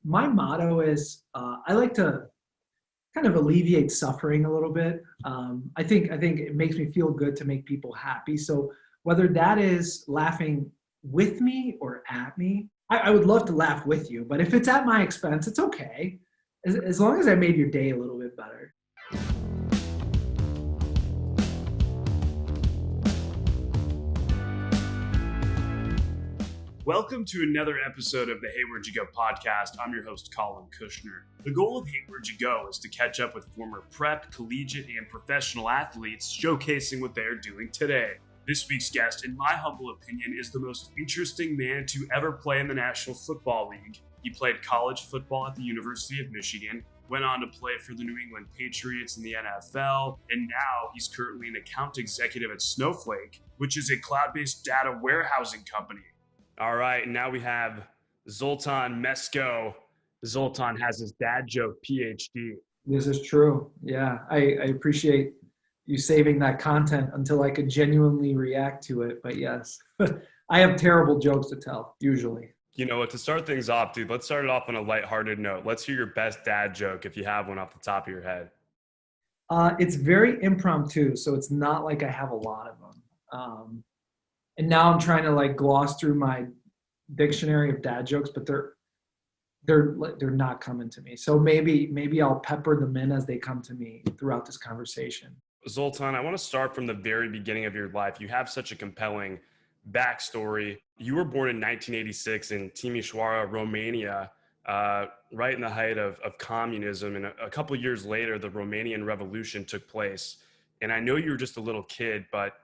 my motto is I like to kind of alleviate suffering a little bit. I think it makes me feel good to make people happy. So whether that is laughing with me or at me, I would love to laugh with you. But if it's at my expense, it's okay, as long as I made your day a little bit better. Welcome to another episode of the Hey Where'd You Go podcast. I'm your host, Collin. The goal of Hey Where'd You Go is to catch up with former prep, collegiate, and professional athletes showcasing what they're doing today. This week's guest, in my humble opinion, is the most interesting man to ever play in the National Football League. He played college football at the University of Michigan, went on to play for the New England Patriots in the NFL, and now he's currently an account executive at Snowflake, which is a cloud-based data warehousing company. All right, and now we have Zoltan Mesko. Zoltan has his dad joke PhD. This is true. Yeah, I appreciate you saving that content until I could genuinely react to it. But yes, I have terrible jokes to tell, usually. You know what, to start things off, dude, let's start it off on a lighthearted note. Let's hear your best dad joke if you have one off the top of your head. It's very impromptu, so it's not like I have a lot of them. And now I'm trying to gloss through my dictionary of dad jokes, but they're not coming to me. So maybe I'll pepper them in as they come to me throughout this conversation. Zoltan, I want to start from the very beginning of your life. You have such a compelling backstory. You were born in 1986 in Timișoara, Romania, right in the height of communism. And a couple of years later, the Romanian Revolution took place. And I know you were just a little kid, but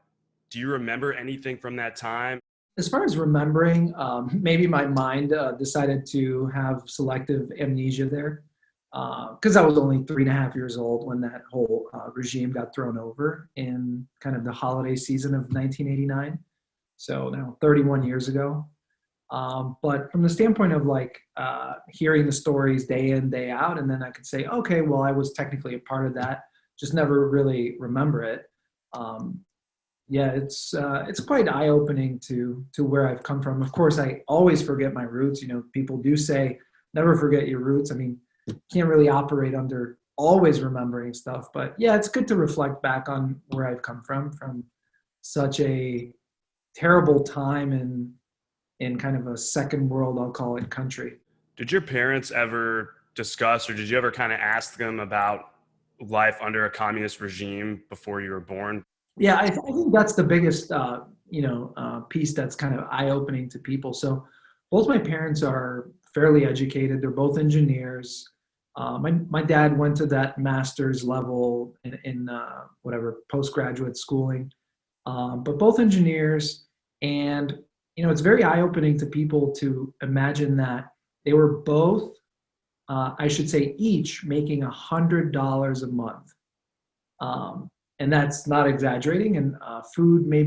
do you remember anything from that time? As far as remembering, maybe my mind decided to have selective amnesia there because I was only 3.5 years old when that whole regime got thrown over in kind of the holiday season of 1989. So now 31 years ago. But from the standpoint of hearing the stories day in, day out, and then I could say, okay, well, I was technically a part of that, just never really remember it. Yeah, it's quite eye-opening to where I've come from. Of course, I always forget my roots. You know, people do say never forget your roots. I mean, can't really operate under always remembering stuff. But yeah, it's good to reflect back on where I've come from such a terrible time in kind of a second world, I'll call it, country. Did your parents ever discuss, or did you ever kind of ask them about life under a communist regime before you were born? Yeah, I think that's the biggest, piece that's kind of eye-opening to people. So both my parents are fairly educated. They're both engineers. My dad went to that master's level in whatever postgraduate schooling, but both engineers. And, it's very eye-opening to people to imagine that they were both, I should say each, making $100 a month. And that's not exaggerating. And food may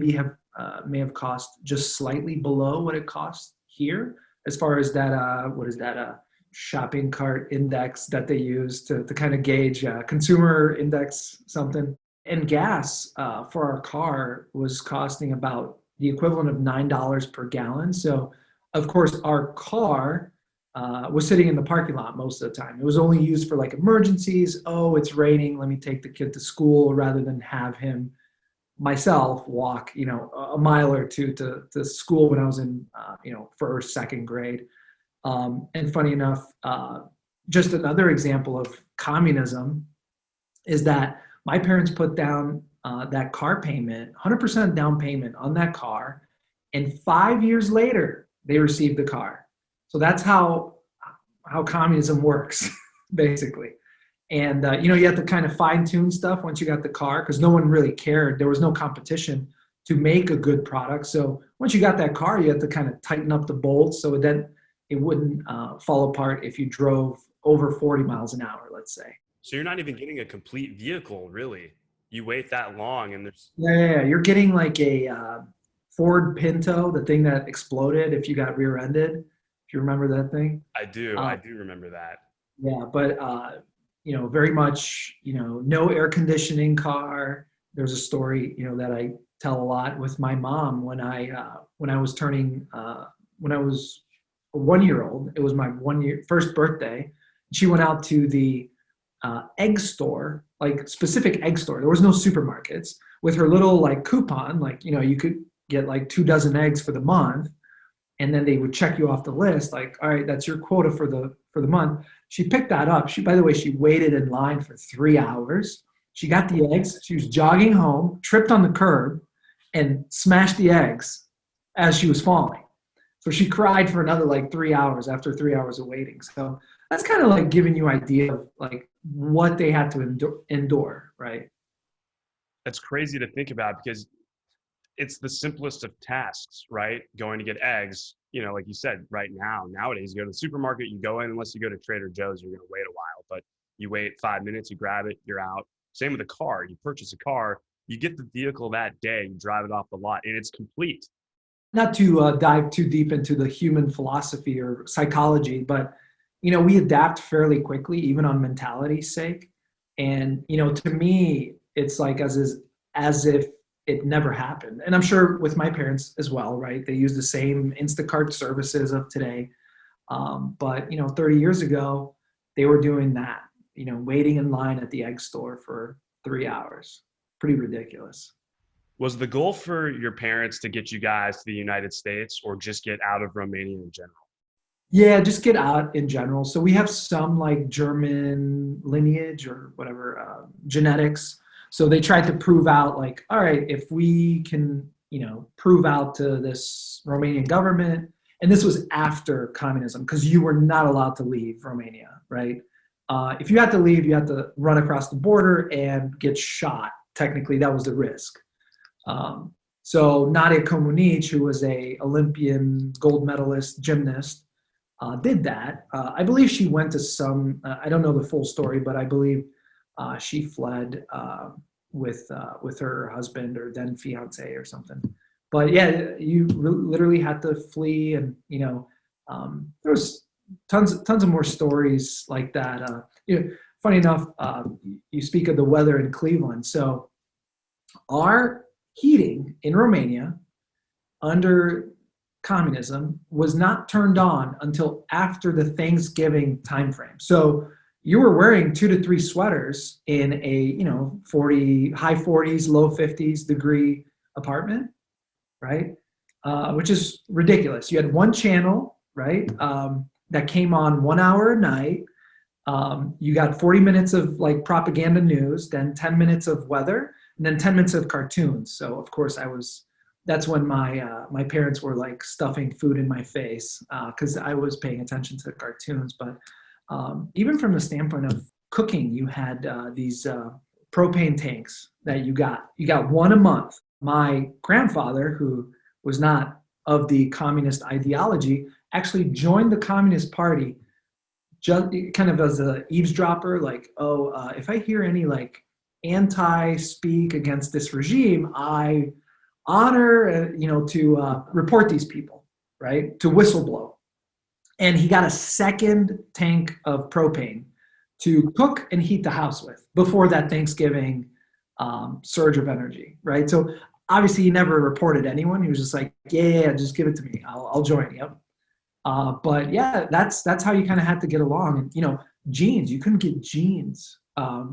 have cost just slightly below what it costs here, as far as that shopping cart index that they use to kind of gauge consumer index something. And gas for our car was costing about the equivalent of $9 per gallon. So, of course, our car was sitting in the parking lot most of the time. It was only used for emergencies. Oh, it's raining, let me take the kid to school, rather than have him myself walk, a mile or two to school when I was in, first, second grade. And funny enough, just another example of communism is that my parents put down that car payment, 100% down payment on that car. And 5 years later, they received the car. So that's how communism works, basically. And, you have to kind of fine tune stuff once you got the car, because no one really cared. There was no competition to make a good product. So once you got that car, you had to kind of tighten up the bolts so then it wouldn't fall apart if you drove over 40 miles an hour, let's say. So you're not even getting a complete vehicle, really. You wait that long and there's... Yeah. You're getting a Ford Pinto, the thing that exploded if you got rear-ended. If you remember that thing. I do remember that. Yeah, but very much, no air conditioning car. There's a story, that I tell a lot with my mom when I was 1-year-old. It was my first birthday. She went out to the egg store, like specific egg store. There was no supermarkets, with her little like coupon, like, you could get like 2 dozen eggs for the month, and then they would check you off the list, like, all right, that's your quota for the month. She picked that up. By the way, she waited in line for 3 hours. She got the eggs. She was jogging home, tripped on the curb, and smashed the eggs as she was falling. So she cried for another like 3 hours after 3 hours of waiting. So that's kind of like giving you idea of like what they had to endure, right? That's crazy to think about because it's the simplest of tasks, right? Going to get eggs, like you said, nowadays, you go to the supermarket, you go in, unless you go to Trader Joe's, you're going to wait a while, but you wait 5 minutes, you grab it, you're out. Same with a car. You purchase a car, you get the vehicle that day, you drive it off the lot, and it's complete. Not to dive too deep into the human philosophy or psychology, but we adapt fairly quickly, even on mentality's sake. And to me, it's like as if it never happened. And I'm sure with my parents as well, right? They use the same Instacart services of today. But 30 years ago, they were doing that, waiting in line at the egg store for 3 hours. Pretty ridiculous. Was the goal for your parents to get you guys to the United States or just get out of Romania in general? Yeah, just get out in general. So we have some like German lineage or whatever, genetics. So they tried to prove out like, all right, if we can, prove out to this Romanian government, and this was after communism, because you were not allowed to leave Romania, right? If you had to leave, you had to run across the border and get shot. Technically, that was the risk. So Nadia Comaneci, who was a Olympian gold medalist gymnast, did that. I believe she went to some, I don't know the full story, but I believe she fled with her husband or then fiance or something. But yeah, you literally had to flee, and there was tons of more stories like that. Funny enough, you speak of the weather in Cleveland. So our heating in Romania under communism was not turned on until after the Thanksgiving timeframe. So you were wearing 2 to 3 sweaters in a 40 high 40s, low 50s degree apartment, right? Which is ridiculous. You had one channel, right, that came on 1 hour a night. You got 40 minutes of like propaganda news, then 10 minutes of weather, and then 10 minutes of cartoons. So of course that's when my parents were like stuffing food in my face because I was paying attention to the cartoons. But even from the standpoint of cooking, you had these propane tanks that you got one a month. My grandfather, who was not of the communist ideology, actually joined the Communist Party just kind of as an eavesdropper, like, if I hear any like anti-speak against this regime, I honor, to report these people, right, to whistleblow. And he got a second tank of propane to cook and heat the house with before that Thanksgiving surge of energy, right? So obviously he never reported anyone. He was just like, yeah, just give it to me. I'll join. Yep. But yeah, that's how you kind of had to get along. And, jeans, you couldn't get jeans.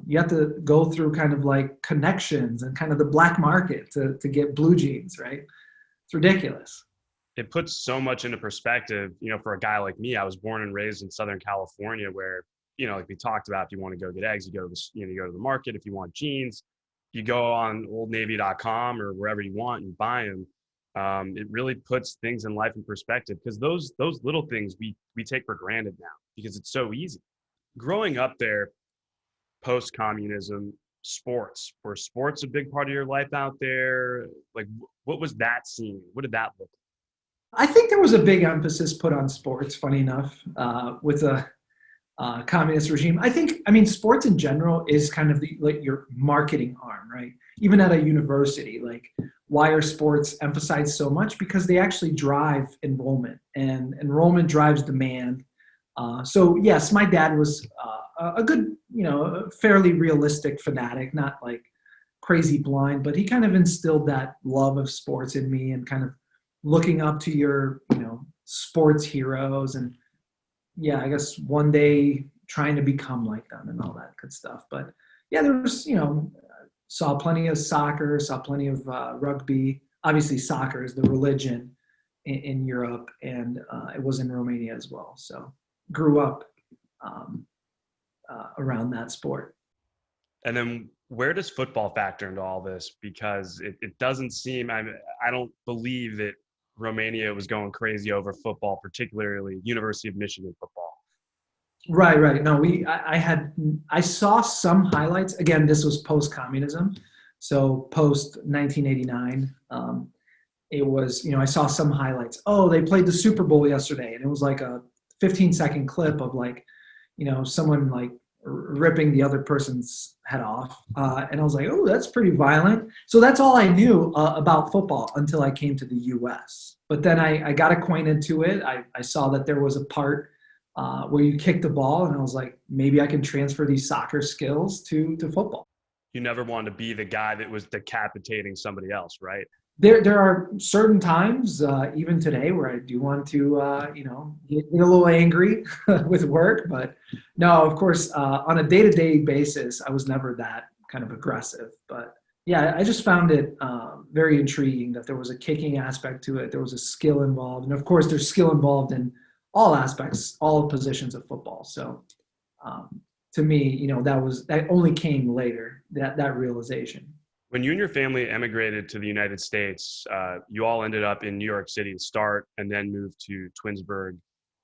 You have to go through kind of like connections and kind of the black market to get blue jeans, right? It's ridiculous. It puts so much into perspective, for a guy like me. I was born and raised in Southern California where, like we talked about, if you want to go get eggs, you go to you go to the market. If you want jeans, you go on oldnavy.com or wherever you want and buy them. It really puts things in life in perspective because those little things we take for granted now because it's so easy. Growing up there, post-communism, were sports a big part of your life out there? Like, what was that scene? What did that look like? I think there was a big emphasis put on sports, funny enough, with a communist regime. I mean, sports in general is kind of like your marketing arm, right? Even at a university, like, why are sports emphasized so much? Because they actually drive enrollment, and enrollment drives demand. So yes, my dad was a good, fairly realistic fanatic, not like crazy blind, but he kind of instilled that love of sports in me and kind of looking up to your, sports heroes, and yeah, I guess one day trying to become like them and all that good stuff. But yeah, there was, saw plenty of soccer, saw plenty of rugby. Obviously, soccer is the religion in Europe, and it was in Romania as well. So grew up um, around that sport. And then where does football factor into all this? Because it doesn't seem, I don't believe that Romania was going crazy over football, particularly University of Michigan football. Right. No, I saw some highlights. Again, this was post-communism, so post 1989. It was, I saw some highlights. Oh, they played the Super Bowl yesterday, and it was like a 15-second clip of like, someone like ripping the other person's head off, and I was like, oh, that's pretty violent. So that's all I knew about football until I came to the U.S. But then I got acquainted to it. I saw that there was a part where you kick the ball, and I was like, maybe I can transfer these soccer skills to football. You never wanted to be the guy that was decapitating somebody else, right? There are certain times, even today, where I do want to, get a little angry with work. But no, of course, on a day-to-day basis, I was never that kind of aggressive. But yeah, I just found it very intriguing that there was a kicking aspect to it. There was a skill involved. And of course, there's skill involved in all aspects, all positions of football. So to me, that only came later, that realization. When you and your family emigrated to the United States, you all ended up in New York City to start and then moved to Twinsburg,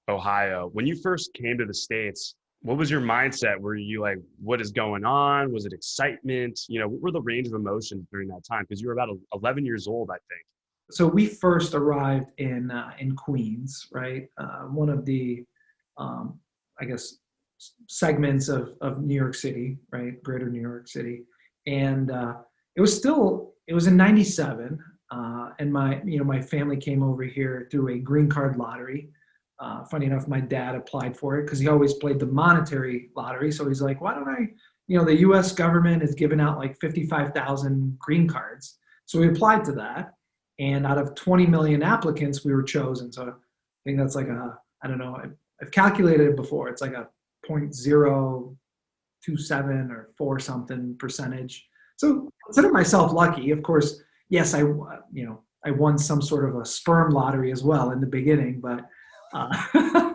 Ohio. When you first came to the States, what was your mindset? Were you like, what is going on? Was it excitement? What were the range of emotions during that time? Because you were about 11 years old, I think. So we first arrived in Queens, right? One of the, I guess, segments of New York City, right? Greater New York City. And it was in 97. And my family came over here through a green card lottery. Funny enough, my dad applied for it because he always played the monetary lottery. So he's like, why don't I, the US government is giving out like 55,000 green cards. So we applied to that. And out of 20 million applicants, we were chosen. So I think that's like I don't know, I've calculated it before. It's like a 0.027 or 4 something percentage. So I consider myself lucky. Of course, yes, I won some sort of a sperm lottery as well in the beginning, but I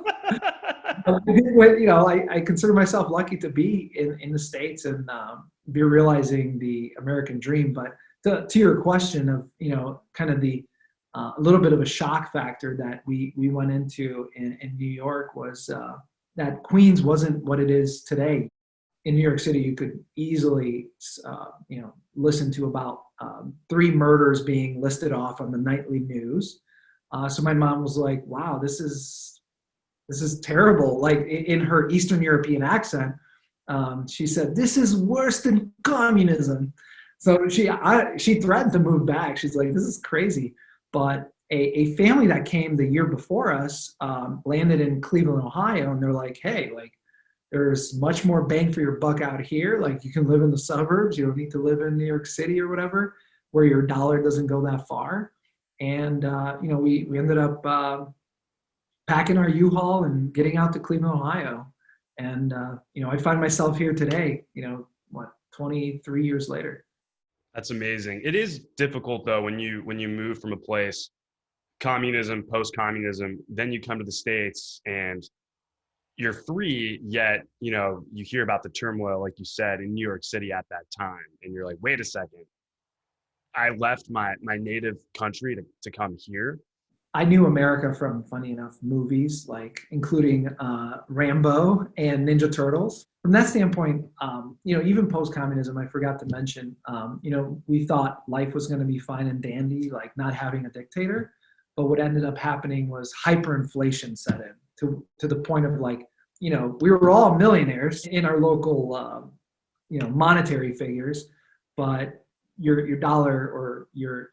consider myself lucky to be in the States and be realizing the American dream. But to your question of, kind of the a little bit of a shock factor that we went into in New York was that Queens wasn't what it is today. In New York City, you could easily, listen to about 3 murders being listed off on the nightly news. So my mom was like, wow, this is terrible. Like in her Eastern European accent, she said, this is worse than communism. So she threatened to move back. She's like, this is crazy. But a family that came the year before us landed in Cleveland, Ohio, and they're like, hey, like there's much more bang for your buck out here. Like you can live in the suburbs. You don't need to live in New York City or whatever, where your dollar doesn't go that far. And we ended up packing our U-Haul and getting out to Cleveland, Ohio. And I find myself here today. 23 years later. That's amazing. It is difficult though when you move from a place, communism, post-communism, then you come to the States and you're free, yet you hear about the turmoil, like you said, in New York City at that time, and you're like, wait a second, I left my native country to come here. I knew America from, funny enough, movies, like including Rambo and Ninja Turtles. From that standpoint, even post-communism, I forgot to mention, we thought life was going to be fine and dandy, like not having a dictator. But what ended up happening was hyperinflation set in to the point of like, we were all millionaires in our local, monetary figures, but your dollar or your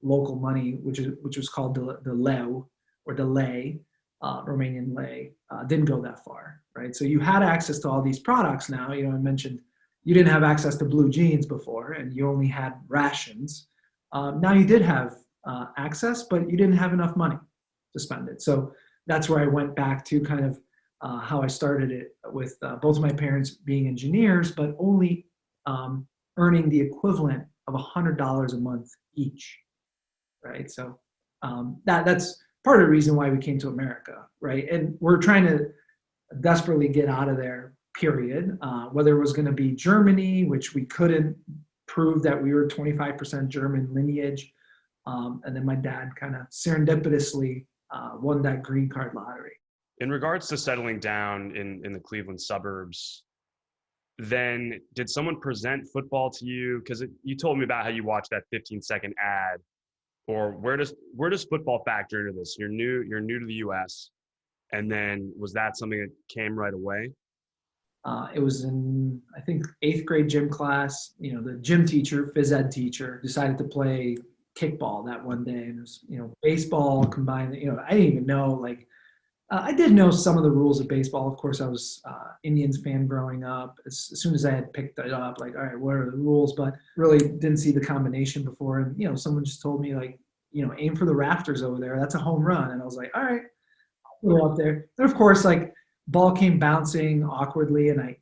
local money, which was called the leu or the lei, Romanian lei, didn't go that far, right? So you had access to all these products now. I mentioned you didn't have access to blue jeans before, and you only had rations. Now you did have access, but you didn't have enough money. suspended. So that's where I went back to kind of how I started it with both my parents being engineers, but only earning the equivalent of $100 a month each, right? So that's part of the reason why we came to America, right? And we're trying to desperately get out of there, period. Whether it was going to be Germany, which we couldn't prove that we were 25% German lineage. And then my dad kind of serendipitously won that green card lottery. In regards to settling down in the Cleveland suburbs, then did someone present football to you? Because you told me about how you watched that 15-second ad. Or where does football factor into this? You're new to the U.S. And then was that something that came right away? It was in, I think, 8th grade gym class. The gym teacher, phys ed teacher, decided to play kickball that one day. And it was, baseball combined. I didn't even know, I did know some of the rules of baseball. Of course, I was Indians fan growing up. As soon as I had picked it up, all right, what are the rules? But really didn't see the combination before. And, someone just told me, aim for the rafters over there. That's a home run. And I was like, all right, I'll go up there. And of course, ball came bouncing awkwardly, and I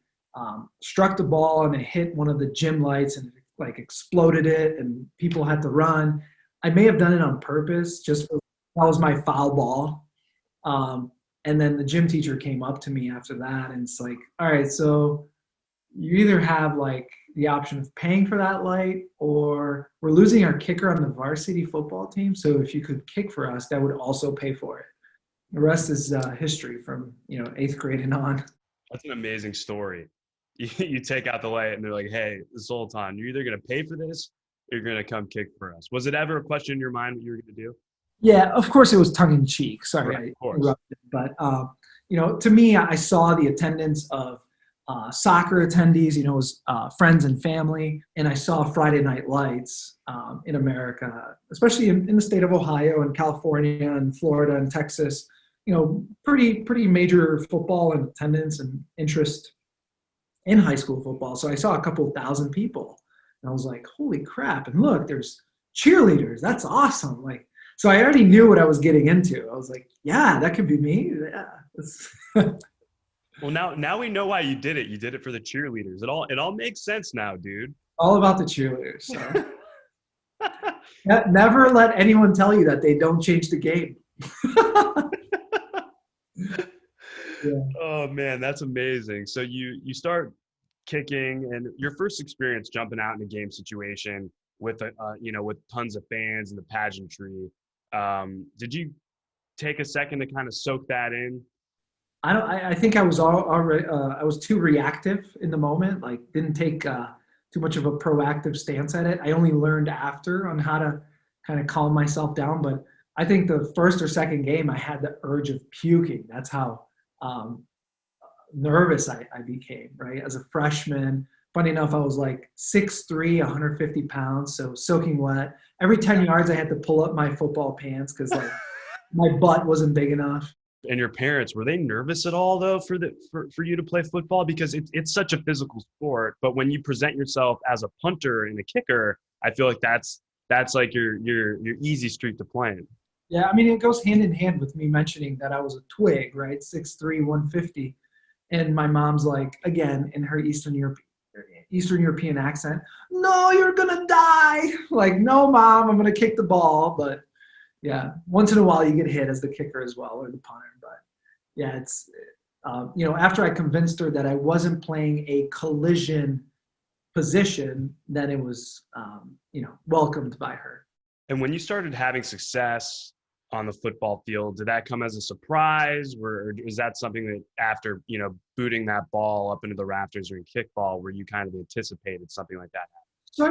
struck the ball, and it hit one of the gym lights, and it, exploded it, and people had to run. I may have done it on purpose, that was my foul ball. And then the gym teacher came up to me after that, and it's like, all right, so you either have the option of paying for that light, or we're losing our kicker on the varsity football team. So if you could kick for us, that would also pay for it. The rest is history from 8th grade and on. That's an amazing story. You take out the light, and they're like, "Hey, Zoltan, you're either going to pay for this, or you're going to come kick for us." Was it ever a question in your mind what you were going to do? Yeah, of course it was tongue in cheek. Sorry, Right, I interrupted. But to me, I saw the attendance of soccer attendees. It was friends and family, and I saw Friday Night Lights in America, especially in the state of Ohio and California and Florida and Texas. Pretty major football and attendance and interest in high school football. So I saw a couple of thousand people, and I was like, "Holy crap!" And look, there's cheerleaders. That's awesome. So I already knew what I was getting into. I was like, yeah, that could be me. Yeah. Well, now we know why you did it. You did it for the cheerleaders. It all makes sense now, dude. All about the cheerleaders. So. Never let anyone tell you that they don't change the game. Yeah. Oh man, that's amazing. So you start kicking, and your first experience jumping out in a game situation with with tons of fans and the pageantry. Did you take a second to kind of soak that in? I think I was already I was too reactive in the moment. Didn't take too much of a proactive stance at it. I only learned after on how to kind of calm myself down. But I think the first or second game, I had the urge of puking. That's how nervous I became. Right, as a freshman. Funny enough, I was 6'3", 150 pounds, so soaking wet. Every 10 yards, I had to pull up my football pants because my butt wasn't big enough. And your parents, were they nervous at all though for you to play football? Because it's such a physical sport, but when you present yourself as a punter and a kicker, I feel like that's your easy streak to play in. Yeah, I mean, it goes hand in hand with me mentioning that I was a twig, right? 6'3", 150. And my mom's again, in her Eastern European accent, "No, you're gonna die." "No, Mom, I'm gonna kick the ball." But yeah, once in a while you get hit as the kicker as well, or the punter. But yeah, it's after I convinced her that I wasn't playing a collision position, then it was welcomed by her. And when you started having success on the football field, did that come as a surprise, or is that something that after booting that ball up into the rafters during kickball, where you kind of anticipated something like that happening? So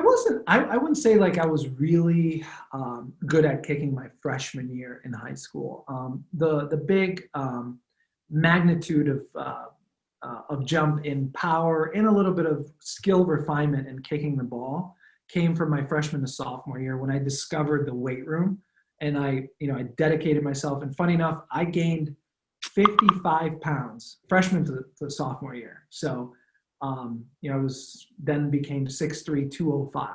I wouldn't say I was really good at kicking my freshman year in high school. The big magnitude of jump in power and a little bit of skill refinement in kicking the ball came from my freshman to sophomore year, when I discovered the weight room, and I dedicated myself. And funny enough, I gained 55 pounds freshman to sophomore year. So I was then became 6'3", 205.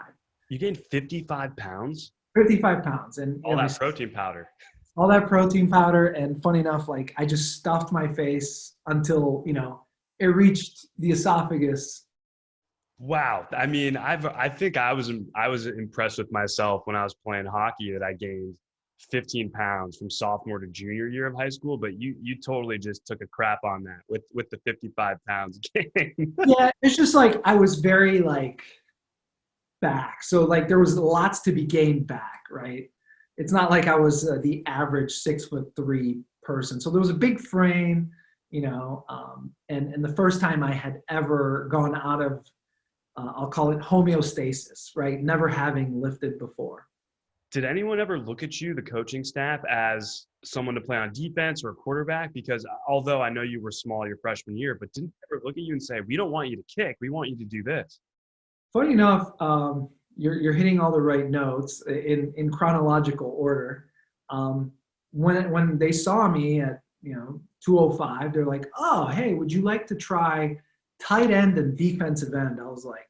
You gained 55 pounds? 55 pounds. And all that protein powder. all that protein powder. And funny enough, like I just stuffed my face until, it reached the esophagus. Wow. I mean, I think I was impressed with myself when I was playing hockey that I gained 15 pounds from sophomore to junior year of high school, but you totally just took a crap on that with the 55 pounds gain. Yeah, it's just like I was very like back. So like there was lots to be gained back, right? It's not like I was the average 6'3" person. So there was a big frame, and the first time I had ever gone out of, I'll call it homeostasis, right? Never having lifted before. Did anyone ever look at you, the coaching staff, as someone to play on defense or a quarterback? Because although I know you were small your freshman year, but didn't they ever look at you and say, "We don't want you to kick. We want you to do this"? Funny enough, you're hitting all the right notes in chronological order. Um, when they saw me at 205, they're like, "Oh, hey, would you like to try tight end and defensive end?" I was like,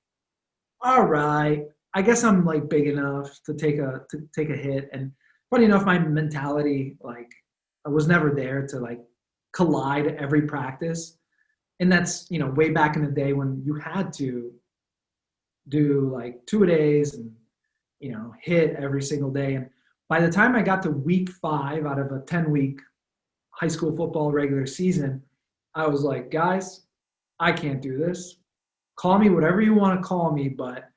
"All right, I guess I'm like big enough to take a hit." And funny enough, my mentality, like, I was never there to like collide every practice, and that's way back in the day when you had to do like 2 days and hit every single day. And by the time I got to week 5 out of a 10-week high school football regular season, I was like, guys, I can't do this. Call me whatever you want to call me, but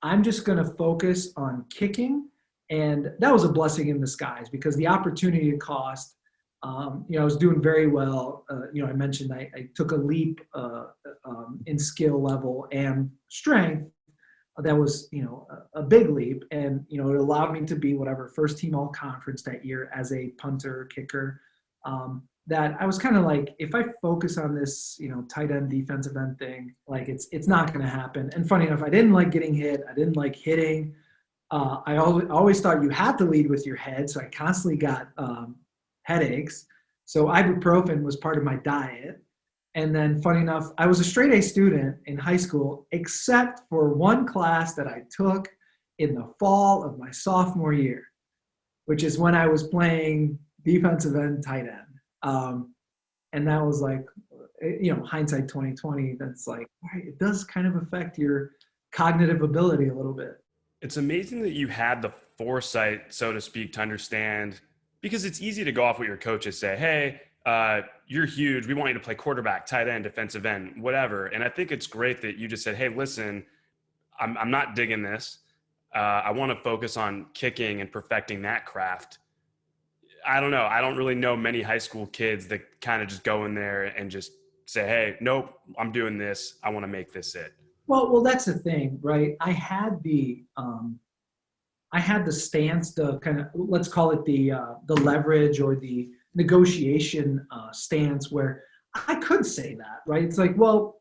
I'm just going to focus on kicking. And that was a blessing in disguise because the opportunity cost, I was doing very well. I mentioned I took a leap in skill level and strength. That was, a big leap. And, it allowed me to be whatever first team all conference that year as a punter, kicker. That I was kind of like, if I focus on this, tight end, defensive end thing, like it's not going to happen. And funny enough, I didn't like getting hit. I didn't like hitting. I always thought you had to lead with your head. So I constantly got headaches. So ibuprofen was part of my diet. And then funny enough, I was a straight A student in high school, except for one class that I took in the fall of my sophomore year, which is when I was playing defensive end, tight end. And that was like, hindsight 2020, that's like, right, it does kind of affect your cognitive ability a little bit. It's amazing that you had the foresight, so to speak, to understand, because it's easy to go off what your coaches say. Hey, you're huge. We want you to play quarterback, tight end, defensive end, whatever. And I think it's great that you just said, hey, listen, I'm not digging this. I want to focus on kicking and perfecting that craft. I don't know. I don't really know many high school kids that kind of just go in there and just say, hey, nope, I'm doing this. I want to make this it. Well, that's the thing, right? I had the stance, the kind of, let's call it the leverage or the negotiation stance where I could say that, right? It's like, well,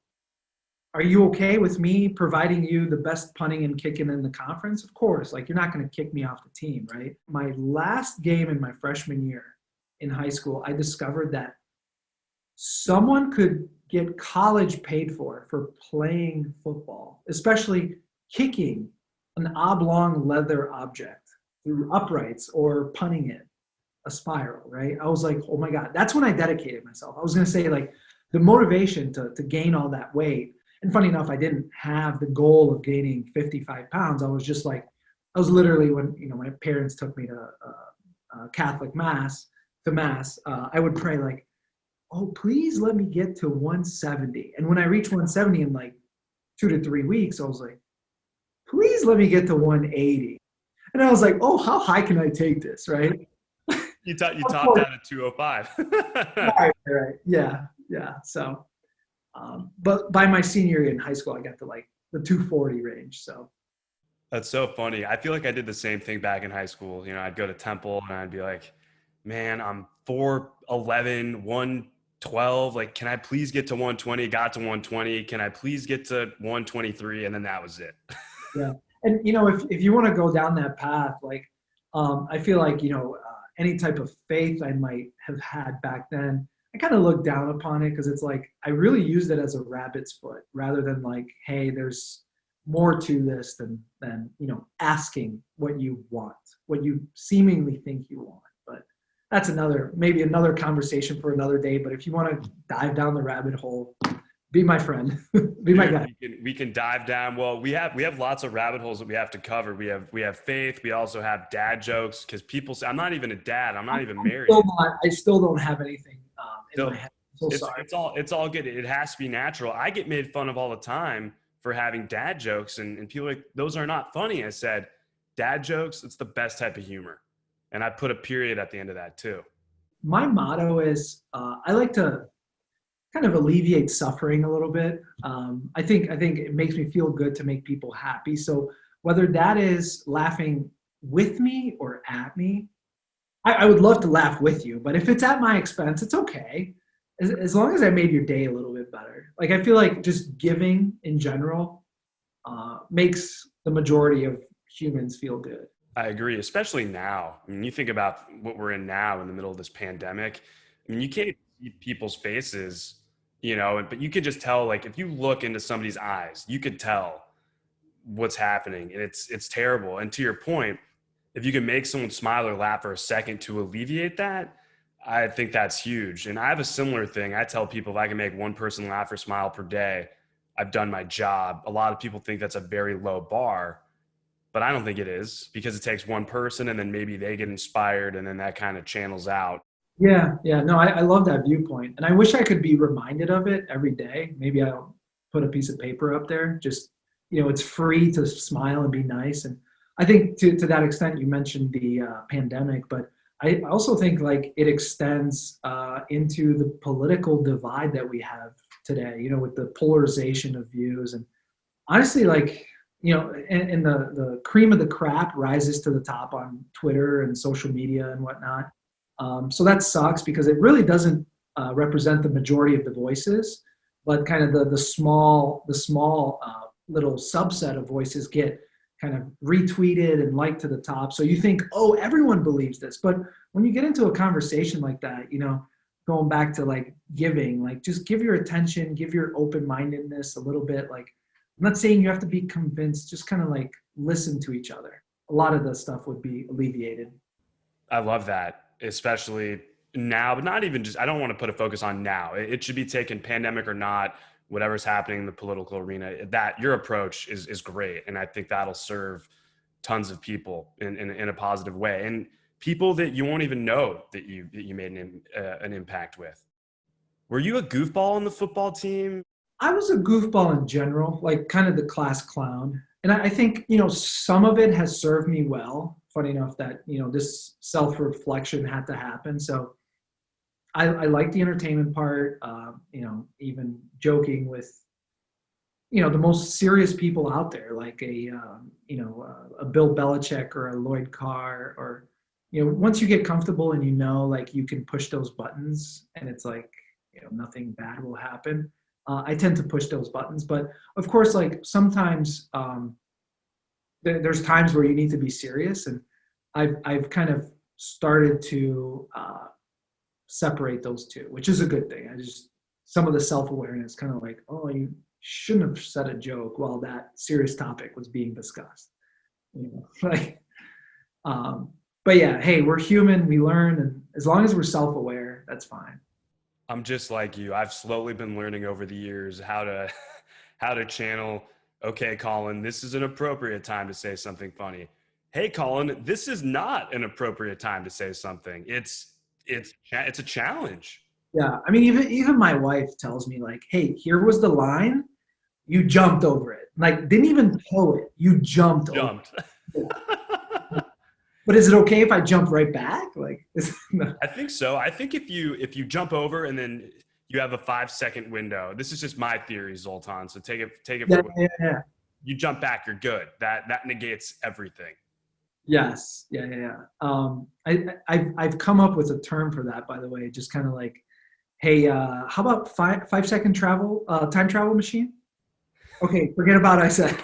are you okay with me providing you the best punting and kicking in the conference? Of course, like you're not going to kick me off the team, right? My last game in my freshman year in high school, I discovered that someone could get college paid for playing football, especially kicking an oblong leather object through uprights or punting it a spiral, right? I was like, oh my God, that's when I dedicated myself. I was going to say like the motivation to gain all that weight. And funny enough, I didn't have the goal of gaining 55 pounds. I was just like, I was literally when, my parents took me to Catholic mass, I would pray like, oh, please let me get to 170. And when I reached 170 in like 2 to 3 weeks, I was like, please let me get to 180. And I was like, oh, how high can I take this, right? You topped out at 205. Right. Yeah. So, but by my senior year in high school, I got to like the 240 range. So That's so funny. I feel like I did the same thing back in high school. I'd go to Temple and I'd be like, man, I'm 4'11", 112. Like, can I please get to 120? Got to 120. Can I please get to 123? And then that was it. yeah, and if you want to go down that path, like I feel like any type of faith I might have had back then, I kind of look down upon it because it's like I really used it as a rabbit's foot rather than like, hey, there's more to this than asking what you want, what you seemingly think you want. But that's maybe another conversation for another day. But if you want to dive down the rabbit hole, be my friend, be my Dude, guy. we can dive down. Well, we have lots of rabbit holes that we have to cover. We have faith. We also have dad jokes because people say I'm not even a dad. I'm not even married. I still don't have anything in So my head. I'm so it's sorry. it's all good. It has to be natural. I get made fun of all the time for having dad jokes, and people are like, those are not funny. I said, dad jokes, it's the best type of humor. And I put a period at the end of that too. My motto is I like to kind of alleviate suffering a little bit. I think it makes me feel good to make people happy. So whether that is laughing with me or at me, I would love to laugh with you, but if it's at my expense, it's okay. As long as I made your day a little bit better. Like I feel like just giving in general makes the majority of humans feel good. I agree, especially now. I mean, you think about what we're in now in the middle of this pandemic. I mean, you can't even see people's faces, but you could just tell, like, if you look into somebody's eyes, you could tell what's happening. And it's terrible. And to your point, if you can make someone smile or laugh for a second to alleviate that, I think that's huge. And I have a similar thing. I tell people if I can make one person laugh or smile per day, I've done my job. A lot of people think that's a very low bar, but I don't think it is because it takes one person and then maybe they get inspired and then that kind of channels out. Yeah, yeah. No, I love that viewpoint. And I wish I could be reminded of it every day. Maybe I'll put a piece of paper up there. Just, it's free to smile and be nice. And I think to that extent, you mentioned the pandemic, but I also think like it extends into the political divide that we have today, with the polarization of views. And honestly, like, and the cream of the crap rises to the top on Twitter and social media and whatnot. So that sucks because it really doesn't represent the majority of the voices, but kind of the small little subset of voices get kind of retweeted and liked to the top. So you think, oh, everyone believes this, but when you get into a conversation like that, going back to like giving, like just give your attention, give your open-mindedness a little bit. Like I'm not saying you have to be convinced, just kind of like listen to each other. A lot of the stuff would be alleviated. I love that, especially now, but not even just, I don't want to put a focus on now. It should be taken pandemic or not, whatever's happening in the political arena, that your approach is great. And I think that'll serve tons of people in a positive way. And people that you won't even know that you made an impact with. Were you a goofball on the football team? I was a goofball in general, like kind of the class clown. And I think, some of it has served me well. Funny enough that, this self-reflection had to happen. So I like the entertainment part, even joking with, the most serious people out there, like a Bill Belichick or a Lloyd Carr, or, once you get comfortable and like you can push those buttons and it's like, nothing bad will happen. I tend to push those buttons, but of course, like sometimes there's times where you need to be serious, and I've kind of started to separate those two, which is a good thing. I just some of the self-awareness, kind of like, oh, you shouldn't have said a joke while that serious topic was being discussed. Like, but yeah, hey, we're human, we learn, and as long as we're self-aware, that's fine. I'm just like you. I've slowly been learning over the years how to how to channel, okay, Collin, this is an appropriate time to say something funny. Hey, Collin, this is not an appropriate time to say something. It's a challenge. Yeah, I mean, even my wife tells me like, "Hey, here was the line. You jumped over it. Like, didn't even toe it. You jumped over Jumped. it." But is it okay if I jump right back? Like, no. I think so. I think if you jump over and then you have a 5 second window. This is just my theory, Zoltan. So take it Yeah, for yeah. you jump back, you're good. That negates everything. Yes, yeah, yeah, yeah. I've come up with a term for that, by the way. Just kind of like, hey, how about 5 second time travel machine? Okay, forget about I said.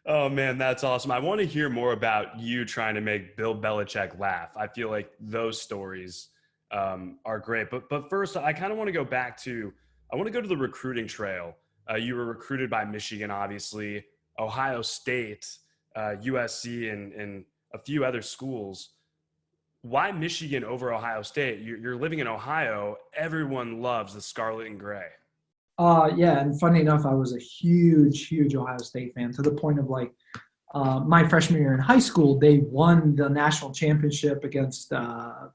Oh man, that's awesome. I want to hear more about you trying to make Bill Belichick laugh. I feel like those stories are great. But first, I kind of want to go back to I want to go to the recruiting trail. You were recruited by Michigan, obviously, Ohio State, USC, and a few other schools. Why Michigan over Ohio State? You're living in Ohio. Everyone loves the scarlet and gray. Yeah, and funny enough, I was a huge Ohio State fan to the point of like my freshman year in high school, they won the national championship against the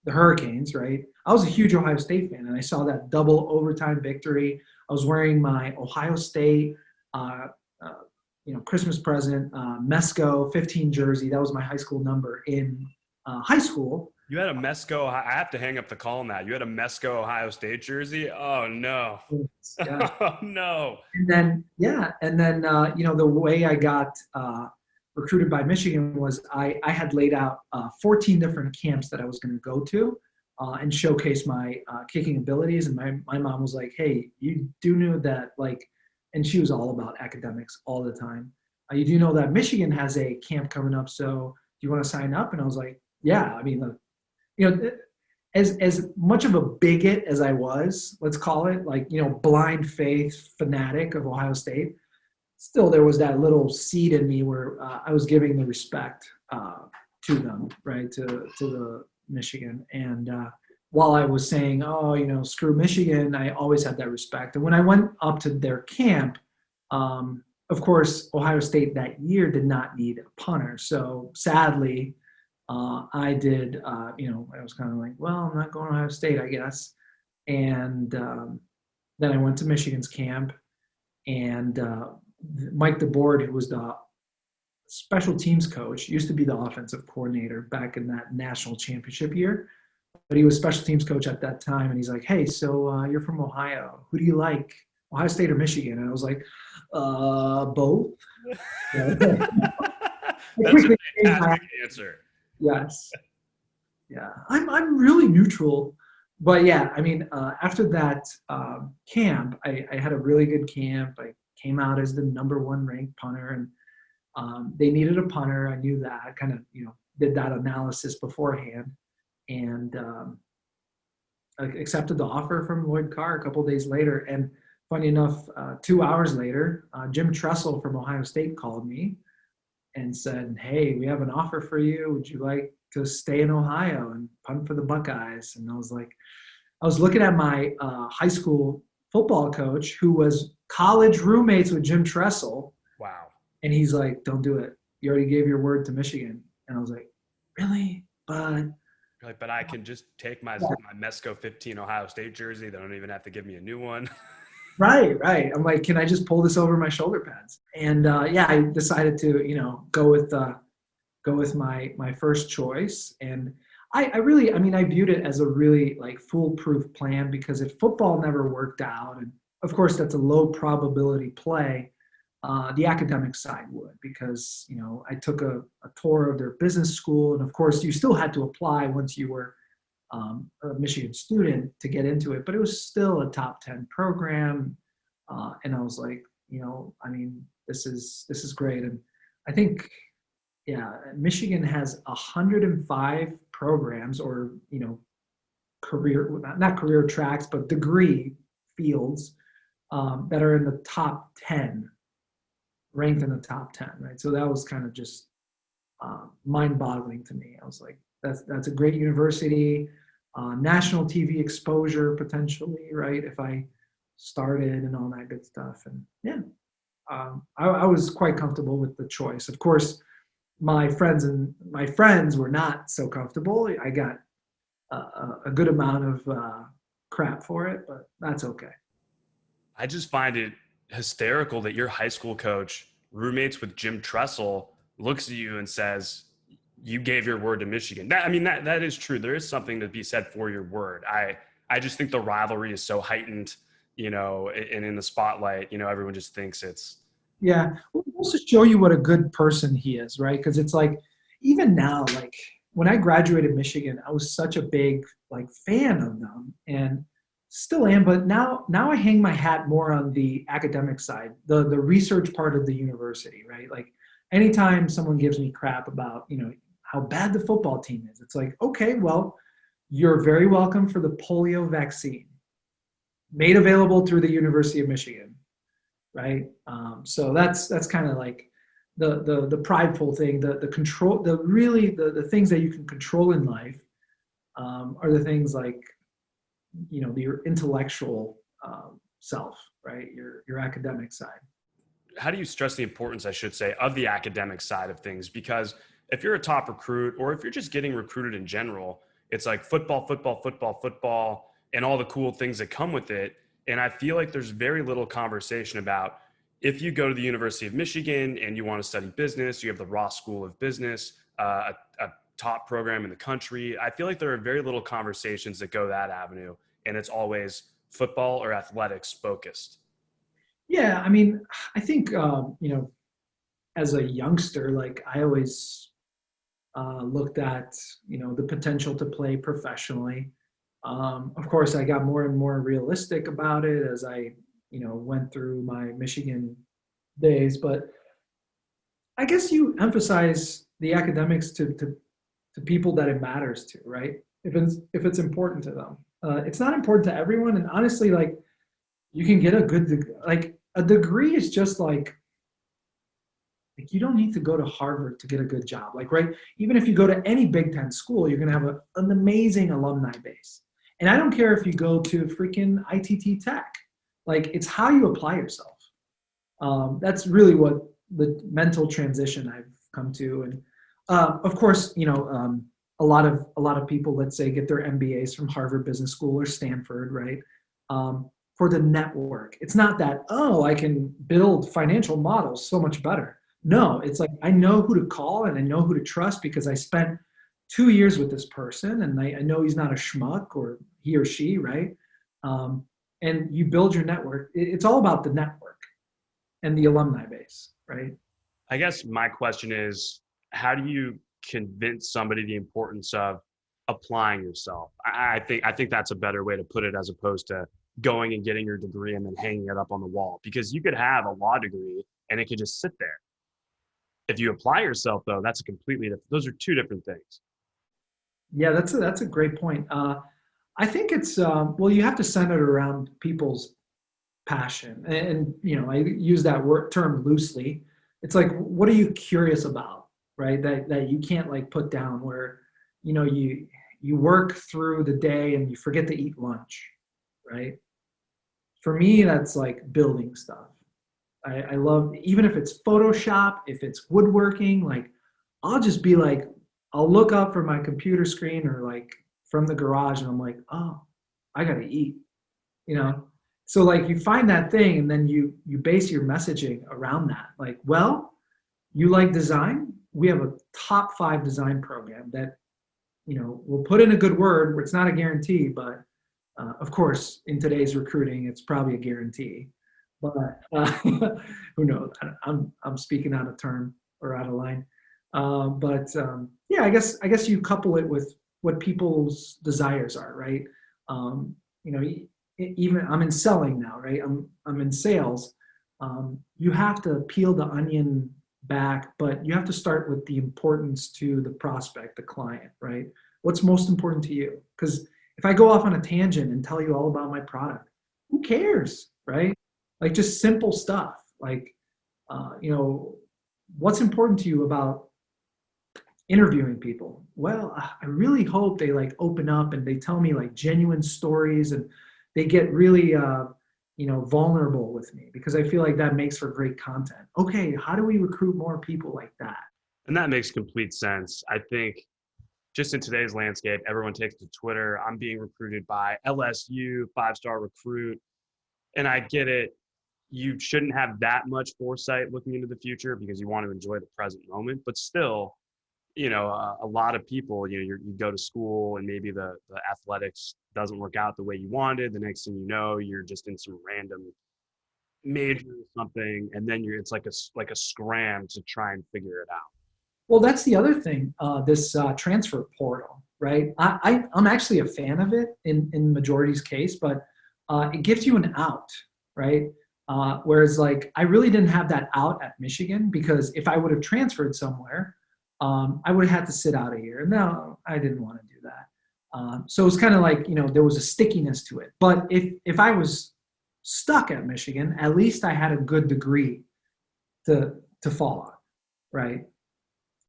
Hurricanes, right? I was a huge Ohio State fan, and I saw that double overtime victory. I was wearing my Ohio State, uh, uh, Christmas present, Mesko 15 jersey. That was my high school number in high school. You had a Mesko. I have to hang up the call on that. You had a Mesko Ohio State jersey. Oh no. Yeah. Oh no. And then the way I got recruited by Michigan was I had laid out 14 different camps that I was going to go to and showcase my kicking abilities. And my mom was like, hey, you do know that, like, and she was all about academics all the time. You do know that Michigan has a camp coming up, so do you want to sign up? And I was like, yeah. I mean, as much of a bigot as I was, let's call it, like, blind faith fanatic of Ohio State, still there was that little seed in me where I was giving the respect to them, right, to the Michigan. And while I was saying, oh, screw Michigan, I always had that respect. And when I went up to their camp, of course, Ohio State that year did not need a punter. So sadly, I did, I was kind of like, well, I'm not going to Ohio State, I guess. And then I went to Michigan's camp, and Mike DeBoard, who was the special teams coach, used to be the offensive coordinator back in that national championship year, but he was special teams coach at that time. And he's like, hey, so you're from Ohio. Who do you like, Ohio State or Michigan? And I was like, both. That's a fantastic answer. Yes. Yeah. I'm really neutral. But yeah, I mean, after that camp, I had a really good camp. I came out as the #1 ranked punter, and they needed a punter. I knew that. I kind of, did that analysis beforehand, and I accepted the offer from Lloyd Carr a couple of days later. And funny enough, 2 hours later, Jim Tressel from Ohio State called me and said, hey, we have an offer for you. Would you like to stay in Ohio and punt for the Buckeyes? And I was looking at my high school football coach, who was college roommates with Jim Tressel. Wow. And he's like, don't do it. You already gave your word to Michigan. And I was like, really? But I can just take my Mesko 15 Ohio State jersey. They don't even have to give me a new one. Right. I'm like, can I just pull this over my shoulder pads? And I decided to, go with my first choice. And I viewed it as a really like foolproof plan, because if football never worked out, and of course that's a low probability play, the academic side would, because, I took a tour of their business school, and of course you still had to apply once you were a Michigan student to get into it, but it was still a top 10 program. And I was like, this is great. And I think, Michigan has 105 programs, or, career, not career tracks, but degree fields that are in the top 10, ranked in the top 10, right? So that was kind of just mind-boggling to me. I was like, that's a great university, national TV exposure potentially, right? If I started and all that good stuff. And I was quite comfortable with the choice. Of course, my friends were not so comfortable. I got a good amount of crap for it, but that's okay. I just find it hysterical that your high school coach, roommates with Jim Tressel, looks at you and says, you gave your word to Michigan. That is true. There is something to be said for your word. I just think the rivalry is so heightened, and in the spotlight, everyone just thinks it's. Yeah. Well, just to show you what a good person he is, right? Because it's like, even now, like when I graduated Michigan, I was such a big fan of them, and still am. But now I hang my hat more on the academic side, the research part of the university, right? Like anytime someone gives me crap about, how bad the football team is, it's like, okay, well, you're very welcome for the polio vaccine made available through the University of Michigan, right? So that's kind of like the prideful thing, the control, the things that you can control in life are the things like, your intellectual self, right? Your academic side. How do you stress the importance, I should say, of the academic side of things? Because if you're a top recruit, or if you're just getting recruited in general, it's like football, football, football, football, and all the cool things that come with it. And I feel like there's very little conversation about, if you go to the University of Michigan and you want to study business, you have the Ross School of Business, a top program in the country. I feel like there are very little conversations that go that avenue, and it's always football or athletics focused. Yeah, I mean, I think as a youngster, like I always looked at the potential to play professionally. Of course, I got more and more realistic about it as I went through my Michigan days. But I guess you emphasize the academics to people that it matters to, right? If it's important to them. It's not important to everyone, and honestly, like you can get a good like a degree is just like you don't need to go to Harvard to get a good job. Like, right? Even if you go to any Big Ten school, you're gonna have an amazing alumni base. And I don't care if you go to freaking ITT Tech. Like, it's how you apply yourself. That's really what the mental transition I've come to. And of course, a lot of people, let's say, get their MBAs from Harvard Business School or Stanford, right? For the network. It's not that, oh, I can build financial models so much better. No, it's like I know who to call and I know who to trust because I spent 2 years with this person and I know he's not a schmuck, or he or she, right? And you build your network. It's all about the network and the alumni base, right? I guess my question is, how do you convince somebody the importance of applying yourself? I think that's a better way to put it, as opposed to going and getting your degree and then hanging it up on the wall, because you could have a law degree and it could just sit there. If you apply yourself, though, that's a completely different, those are two different things. Yeah, that's a great point. I think it's well, you have to center it around people's passion, and I use that word term loosely. It's like, what are you curious about, right? That you can't like put down. Where you work through the day and you forget to eat lunch, right? For me, that's like building stuff. I love, even if it's Photoshop, if it's woodworking, like I'll just be like, I'll look up from my computer screen or like from the garage and I'm like, oh, I gotta eat, you know? So like you find that thing and then you base your messaging around that. Like, well, you like design? We have a top 5 design program that, we'll put in a good word where it's not a guarantee, but of course, in today's recruiting, it's probably a guarantee. But who knows? I'm speaking out of turn or out of line. Yeah, I guess you couple it with what people's desires are, right? Even I'm in selling now, right? I'm in sales. You have to peel the onion back, but you have to start with the importance to the prospect, the client, right? What's most important to you? Because if I go off on a tangent and tell you all about my product, who cares, right? Like just simple stuff, like what's important to you about interviewing people? Well, I really hope they like open up and they tell me like genuine stories and they get really vulnerable with me, because I feel like that makes for great content. Okay, how do we recruit more people like that? And that makes complete sense. I think just in today's landscape, everyone takes to Twitter. I'm being recruited by LSU, 5-star recruit. And I get it. You shouldn't have that much foresight looking into the future because you want to enjoy the present moment. But still, a lot of people, you go to school and maybe the athletics doesn't work out the way you wanted. The next thing you know, you're just in some random major or something. And then it's like a scram to try and figure it out. Well, that's the other thing, this transfer portal, right? I'm actually a fan of it in majority's case, but it gives you an out, right? Whereas like I really didn't have that out at Michigan, because if I would have transferred somewhere, I would have had to sit out a year. No, I didn't want to do that. So it's kind of like, there was a stickiness to it. But if I was stuck at Michigan, at least I had a good degree to fall on. right?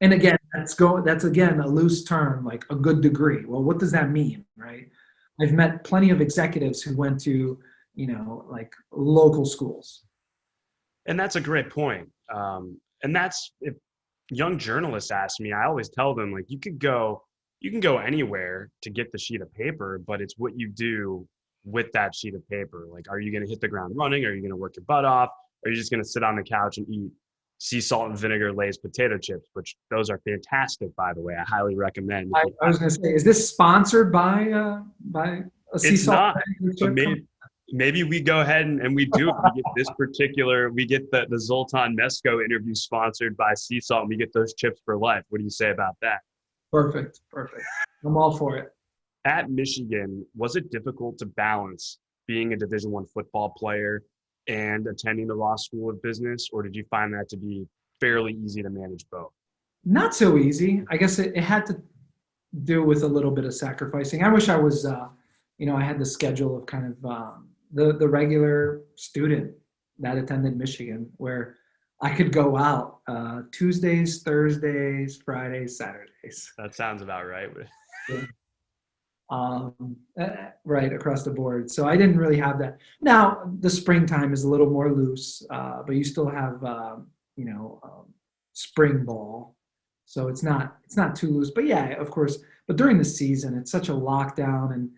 And again, that's again a loose term, like a good degree. Well, what does that mean, right? I've met plenty of executives who went to, like local schools. And that's a great point. And that's if young journalists ask me, I always tell them like you can go anywhere to get the sheet of paper, but it's what you do with that sheet of paper. Like, are you going to hit the ground running? Are you going to work your butt off? Are you just going to sit on the couch and eat sea salt and vinegar Lay's potato chips, which those are fantastic, by the way. I highly recommend. I was going to say, is this sponsored by a sea It's salt not, but chip company? maybe we go ahead and we do it. We get this particular, we get the Zoltan Mesko interview sponsored by Sea Salt, and we get those chips for life. What do you say about that? Perfect. I'm all for it. At Michigan, was it difficult to balance being a Division I football player and attending the Ross School of Business, or did you find that to be fairly easy to manage both? Not so easy. I guess it had to do with a little bit of sacrificing. I wish I was, I had the schedule of kind of the regular student that attended Michigan, where I could go out Tuesdays, Thursdays, Fridays, Saturdays. That sounds about right. Yeah. Right across the board. So I didn't really have that. Now the springtime is a little more loose, but you still have, spring ball. So it's not too loose. But yeah, of course. But during the season, it's such a lockdown, and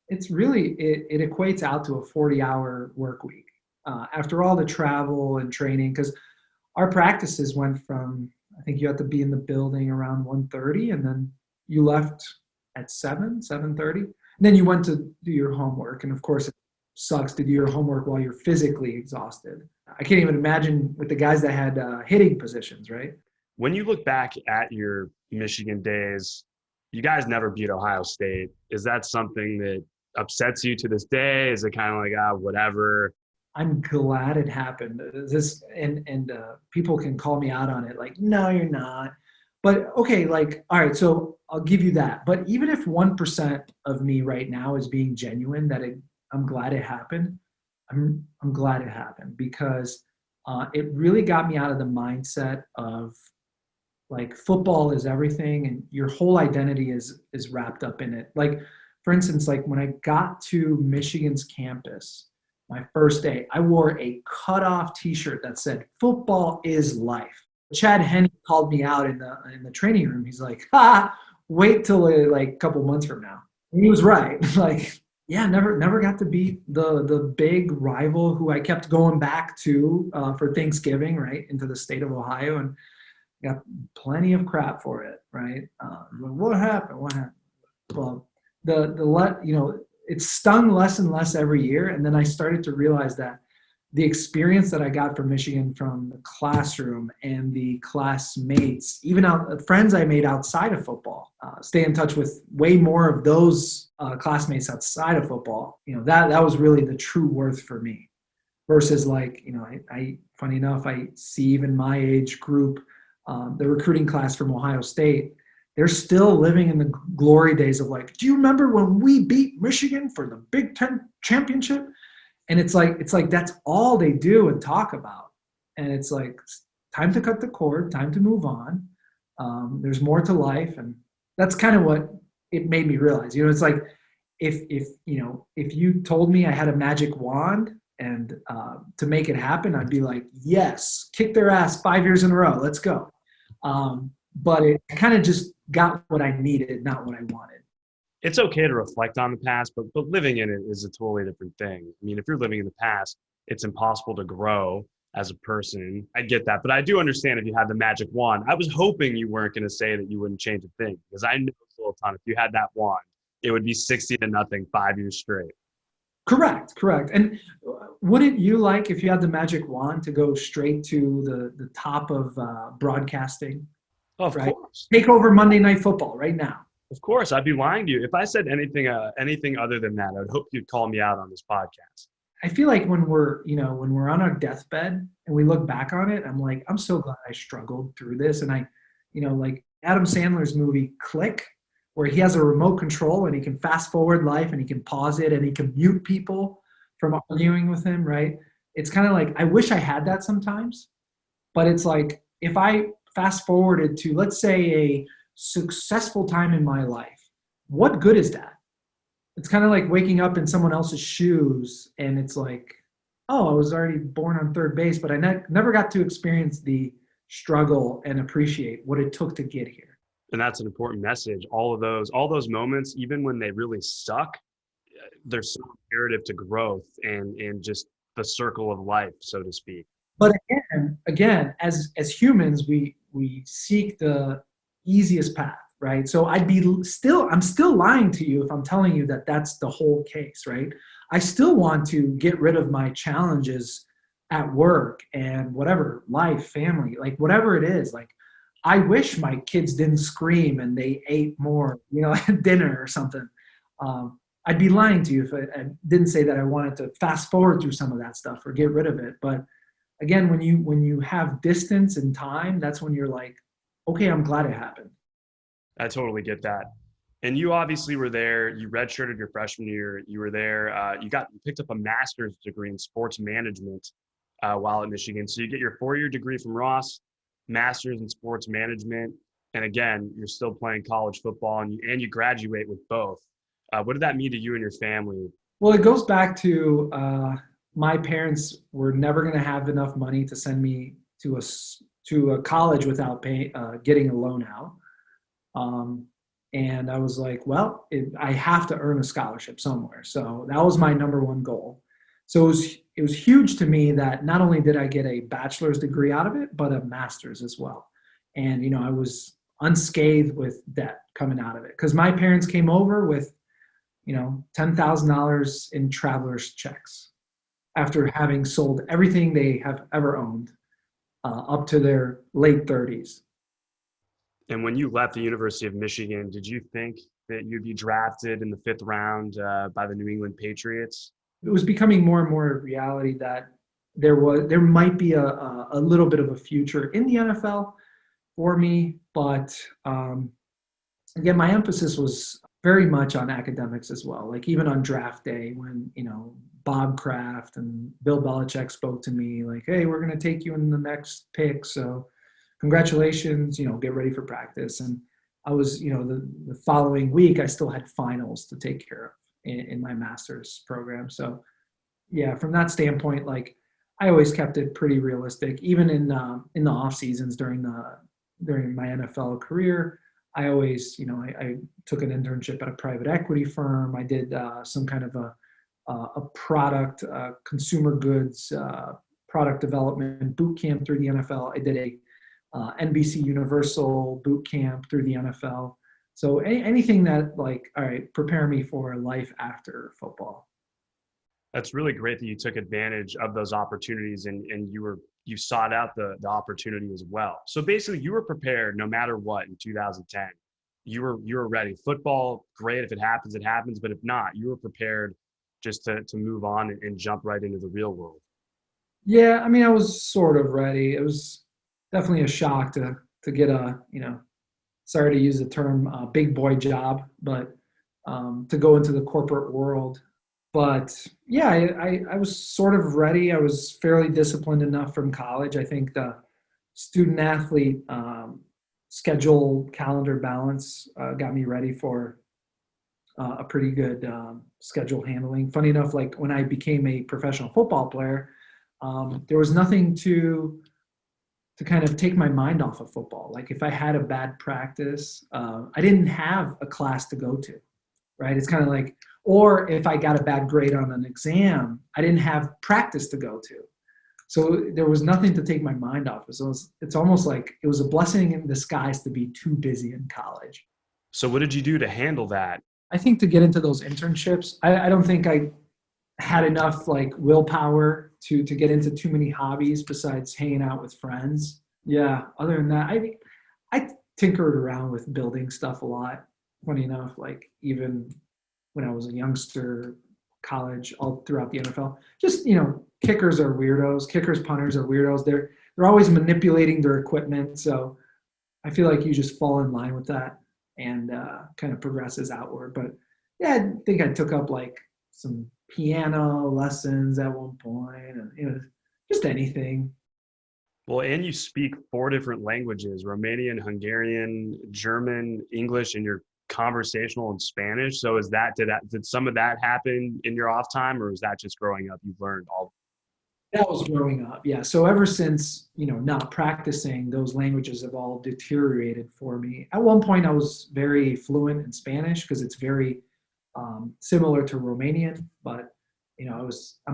it's really it equates out to a 40-hour work week after all the travel and training, because our practices went from, I think you had to be in the building around 1:30, and then you left at 7:30. And then you went to do your homework. And of course, it sucks to do your homework while you're physically exhausted. I can't even imagine with the guys that had hitting positions, right? When you look back at your Michigan days, you guys never beat Ohio State. Is that something that upsets you to this day? Is it kind of like, whatever? I'm glad it happened. This and people can call me out on it, like, no, you're not. But okay, like, all right, so I'll give you that. But even if 1% of me right now is being genuine, I'm glad it happened. I'm glad it happened, because it really got me out of the mindset of like football is everything and your whole identity is wrapped up in it. Like, for instance, like when I got to Michigan's campus, my first day, I wore a cutoff T-shirt that said "Football is life." Chad Henne called me out in the training room. He's like, wait till like a couple months from now. And he was right. Like, yeah, never got to beat the big rival who I kept going back to for Thanksgiving, right, into the state of Ohio, and got plenty of crap for it, right? What happened? Well, it stung less and less every year, and then I started to realize that the experience that I got from Michigan, from the classroom and the classmates, even friends I made outside of football, stay in touch with way more of those classmates outside of football. That was really the true worth for me. Versus like, I funny enough, I see even my age group, the recruiting class from Ohio State, they're still living in the glory days of like, do you remember when we beat Michigan for the Big Ten championship? And it's like that's all they do and talk about. And it's like, time to cut the cord, time to move on. There's more to life. And that's kind of what it made me realize. It's like if you told me I had a magic wand and to make it happen, I'd be like, yes, kick their ass 5 years in a row. Let's go. But it kind of just got what I needed, not what I wanted. It's okay to reflect on the past, but living in it is a totally different thing. I mean, if you're living in the past, it's impossible to grow as a person. I get that, but I do understand if you had the magic wand. I was hoping you weren't going to say that you wouldn't change a thing, because I know Zoltan, if you had that wand, it would be 60-0 5 years straight. Correct. And wouldn't you like, if you had the magic wand, to go straight to the top of broadcasting? Of right? course. Take over Monday Night Football right now. Of course, I'd be lying to you. If I said anything other than that, I would hope you'd call me out on this podcast. I feel like when we're on our deathbed and we look back on it, I'm like, I'm so glad I struggled through this. And like Adam Sandler's movie Click, where he has a remote control and he can fast forward life and he can pause it and he can mute people from arguing with him, right? It's kind of like, I wish I had that sometimes, but it's like, if I fast forwarded to, let's say, a successful time in my life. What good is that? It's kind of like waking up in someone else's shoes and it's like, oh, I was already born on third base, but I never got to experience the struggle and appreciate what it took to get here. And that's an important message. All those moments, even when they really suck, they're so imperative to growth and just the circle of life, so to speak. But again, as humans, we seek the easiest path, right? So I'm still lying to you if I'm telling you that that's the whole case, right? I still want to get rid of my challenges at work and whatever, life, family, like whatever it is. Like, I wish my kids didn't scream and they ate more, at dinner or something. I'd be lying to you if I didn't say that I wanted to fast forward through some of that stuff or get rid of it. But again, when you have distance and time, that's when you're like, okay, I'm glad it happened. I totally get that. And you obviously were there. You redshirted your freshman year. You were there. You picked up a master's degree in sports management while at Michigan. So you get your 4-year degree from Ross, master's in sports management, and again, you're still playing college football, and you graduate with both. What did that mean to you and your family? Well, it goes back to my parents were never going to have enough money to send me to a college without getting a loan out. And I was like, well, I have to earn a scholarship somewhere. So that was my number one goal. So it was huge to me that not only did I get a bachelor's degree out of it, but a master's as well. And, I was unscathed with debt coming out of it because my parents came over with, $10,000 in traveler's checks after having sold everything they have ever owned up to their late 30s. And when you left the University of Michigan, did you think that you'd be drafted in the 5th round by the New England Patriots? It was becoming more and more a reality that there might be a little bit of a future in the NFL for me, but again, my emphasis was very much on academics as well. Like even on draft day when, Bob Kraft and Bill Belichick spoke to me like, hey, we're going to take you in the next pick. So congratulations, get ready for practice. And I was, the following week, I still had finals to take care of in my master's program. So yeah, from that standpoint, like I always kept it pretty realistic, even in the off seasons during my NFL career. I always, I took an internship at a private equity firm. I did some kind of a product, consumer goods, product development boot camp through the NFL. I did a NBC Universal boot camp through the NFL. So anything that all right, prepare me for life after football. That's really great that you took advantage of those opportunities and you sought out the opportunity as well. So basically you were prepared no matter what in 2010. You were ready. Football, great. If it happens, it happens. But if not, you were prepared just to move on and jump right into the real world. Yeah, I mean, I was sort of ready. It was definitely a shock to get sorry to use the term big boy job, but to go into the corporate world. But yeah, I was sort of ready. I was fairly disciplined enough from college. I think the student athlete schedule calendar balance got me ready for a pretty good schedule handling. Funny enough, like when I became a professional football player, there was nothing to kind of take my mind off of football. Like if I had a bad practice, I didn't have a class to go to, right? It's kind of like, or if I got a bad grade on an exam, I didn't have practice to go to. So there was nothing to take my mind off. So it's almost like it was a blessing in disguise to be too busy in college. So what did you do to handle that? I think to get into those internships, I don't think I had enough like willpower to get into too many hobbies besides hanging out with friends. Yeah. Other than that, I tinkered around with building stuff a lot. Funny enough, like even when I was a youngster, college, all throughout the NFL, just, kickers are weirdos. Kickers, punters are weirdos. They're always manipulating their equipment. So I feel like you just fall in line with that and kind of progresses outward. But yeah, I think I took up like some piano lessons at one point and, just anything. Well, and you speak 4 different languages, Romanian, Hungarian, German, English, and you're conversational in Spanish. So did some of that happen in your off time, or was that just growing up? You've learned all. That was growing up, yeah. So ever since, not practicing, those languages have all deteriorated for me. At one point, I was very fluent in Spanish because it's very similar to Romanian, but I'm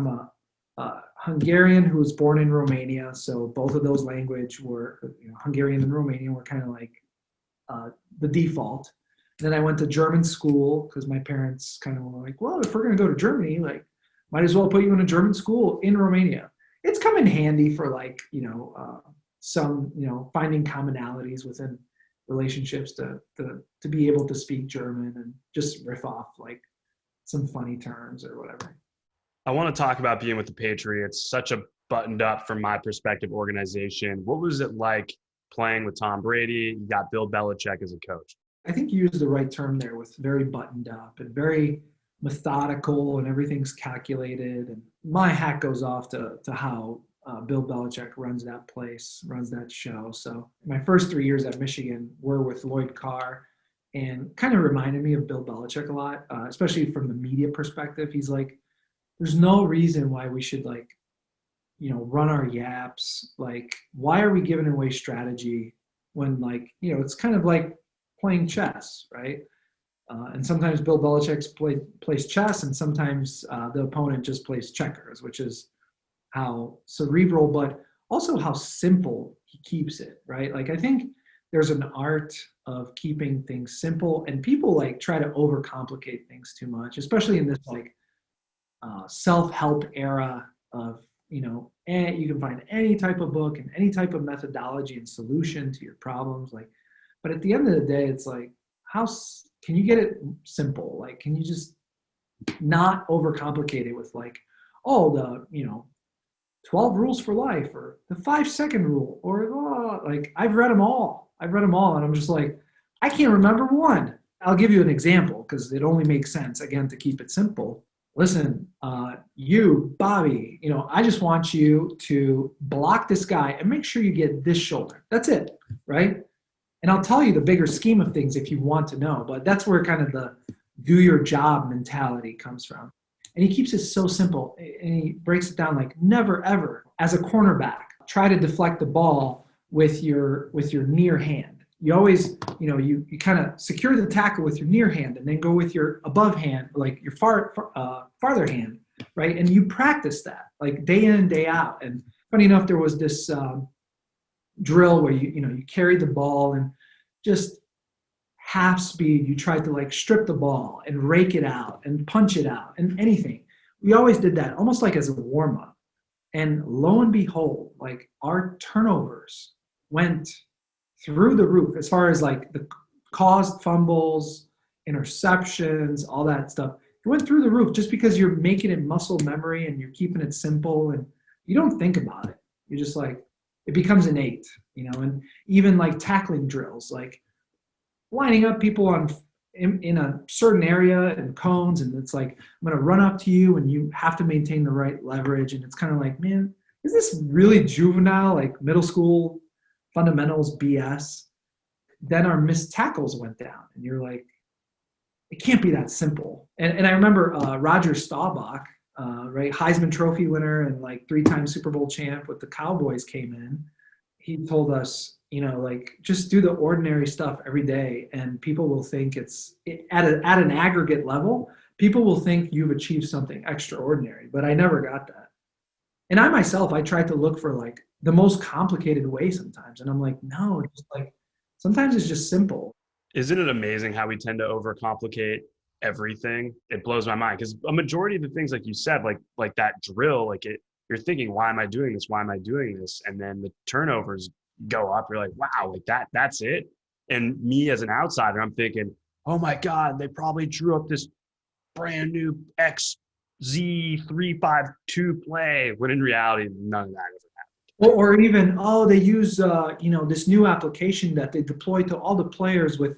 a Hungarian who was born in Romania, so both of those language were, Hungarian and Romanian were kind of like the default. Then I went to German school because my parents kind of were like, well, if we're going to go to Germany, like, might as well put you in a German school in Romania. It's come in handy for like, some, finding commonalities within relationships to be able to speak German and just riff off like some funny terms or whatever. I want to talk about being with the Patriots, such a buttoned up, from my perspective, organization. What was it like playing with Tom Brady? You got Bill Belichick as a coach. I think you used the right term there with very buttoned up and very methodical, and everything's calculated. And my hat goes off to how Bill Belichick runs that place, runs that show. So my first 3 years at Michigan were with Lloyd Carr, and kind of reminded me of Bill Belichick a lot, especially from the media perspective. He's like, there's no reason why we should run our yaps. Like, why are we giving away strategy when it's kind of like playing chess, right? And sometimes Bill Belichick plays chess, and sometimes the opponent just plays checkers, which is how cerebral, but also how simple he keeps it, right? Like, I think there's an art of keeping things simple, and people try to overcomplicate things too much, especially in this self-help era of, and you can find any type of book and any type of methodology and solution to your problems. But at the end of the day, it's like, how can you get it simple? Like, can you just not overcomplicate it with the 12 rules for life, or the 5-second rule, or I've read them all. And I'm just like, I can't remember one. I'll give you an example because it only makes sense, again, to keep it simple. Listen, you, Bobby, I just want you to block this guy and make sure you get this shoulder. That's it, right? And I'll tell you the bigger scheme of things if you want to know, but that's where kind of the do your job mentality comes from. And he keeps it so simple, and he breaks it down like, never ever, as a cornerback, try to deflect the ball with your near hand. You always, you kind of secure the tackle with your near hand and then go with your above hand, like your farther hand, right? And you practice that like day in and day out. And funny enough, there was this drill where you carried the ball and just half speed, you tried to strip the ball and rake it out and punch it out and anything. We always did that almost like as a warm up. And lo and behold, our turnovers went through the roof as far as the caused fumbles, interceptions, all that stuff. It went through the roof just because you're making it muscle memory and you're keeping it simple and you don't think about it. You're just it becomes innate, and even tackling drills, lining up people in a certain area and cones, and it's I'm going to run up to you and you have to maintain the right leverage. And it's kind of man, is this really juvenile, middle school fundamentals BS? Then our missed tackles went down, and you're it can't be that simple. And I remember Roger Staubach, right, Heisman Trophy winner and 3-time Super Bowl champ with the Cowboys, came in. He told us, just do the ordinary stuff every day, and people will think at an aggregate level, people will think you've achieved something extraordinary. But I never got that. And I myself, I tried to look for the most complicated way sometimes. And I'm no, just sometimes it's just simple. Isn't it amazing how we tend to overcomplicate everything? It blows my mind because a majority of the things, like you said, like that drill, you're thinking, why am I doing this? Why am I doing this? And then the turnovers go up. You're wow, that's it. And me as an outsider, I'm thinking, oh my God, they probably drew up this brand new XZ352 play, when in reality, none of that ever happened. Or even, they use, this new application that they deploy to all the players with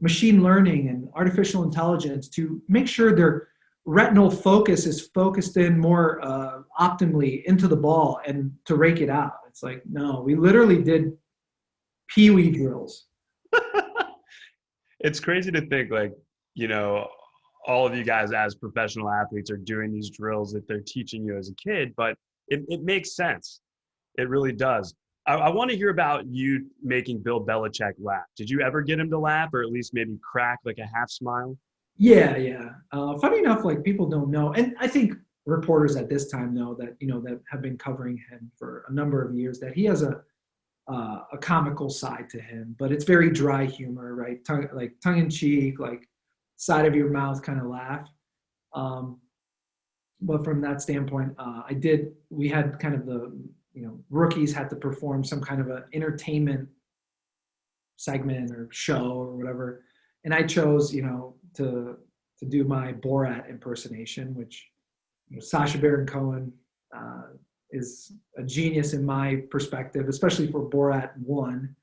machine learning and artificial intelligence to make sure their retinal focus is focused in more optimally into the ball and to rake it out. It's like, no, we literally did pee-wee drills. It's crazy to think like, you know, all of you guys as professional athletes are doing these drills that they're teaching you as a kid, but it makes sense. It really does. I want to hear about you making Bill Belichick laugh. Did you ever get him to laugh, or at least maybe crack like a half smile? Yeah, yeah. Funny enough, like people don't know, and I think reporters at this time know that that have been covering him for a number of years that he has a comical side to him, but it's very dry humor, right? Tongue in cheek, like side of your mouth kind of laugh. Um, but from that standpoint, we had kind of rookies had to perform some kind of an entertainment segment or show or whatever. And I chose, to do my Borat impersonation, which Sacha Baron Cohen is a genius in my perspective, especially for Borat 1.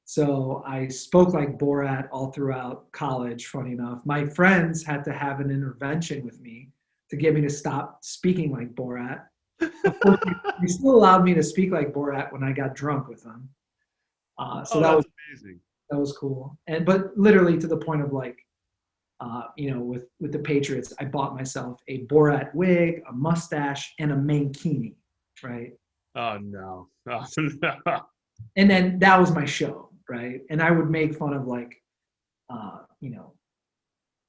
So I spoke like Borat all throughout college, funny enough. My friends had to have an intervention with me to get me to stop speaking like Borat. Of course, they still allowed me to speak like Borat when I got drunk with them. So Oh, that that's was amazing. that was cool. But literally to the point of like, with the Patriots, I bought myself a Borat wig, a mustache, and a mankini, right? Oh no. Oh, no. And then that was my show, right? And I would make fun of like, uh, you know,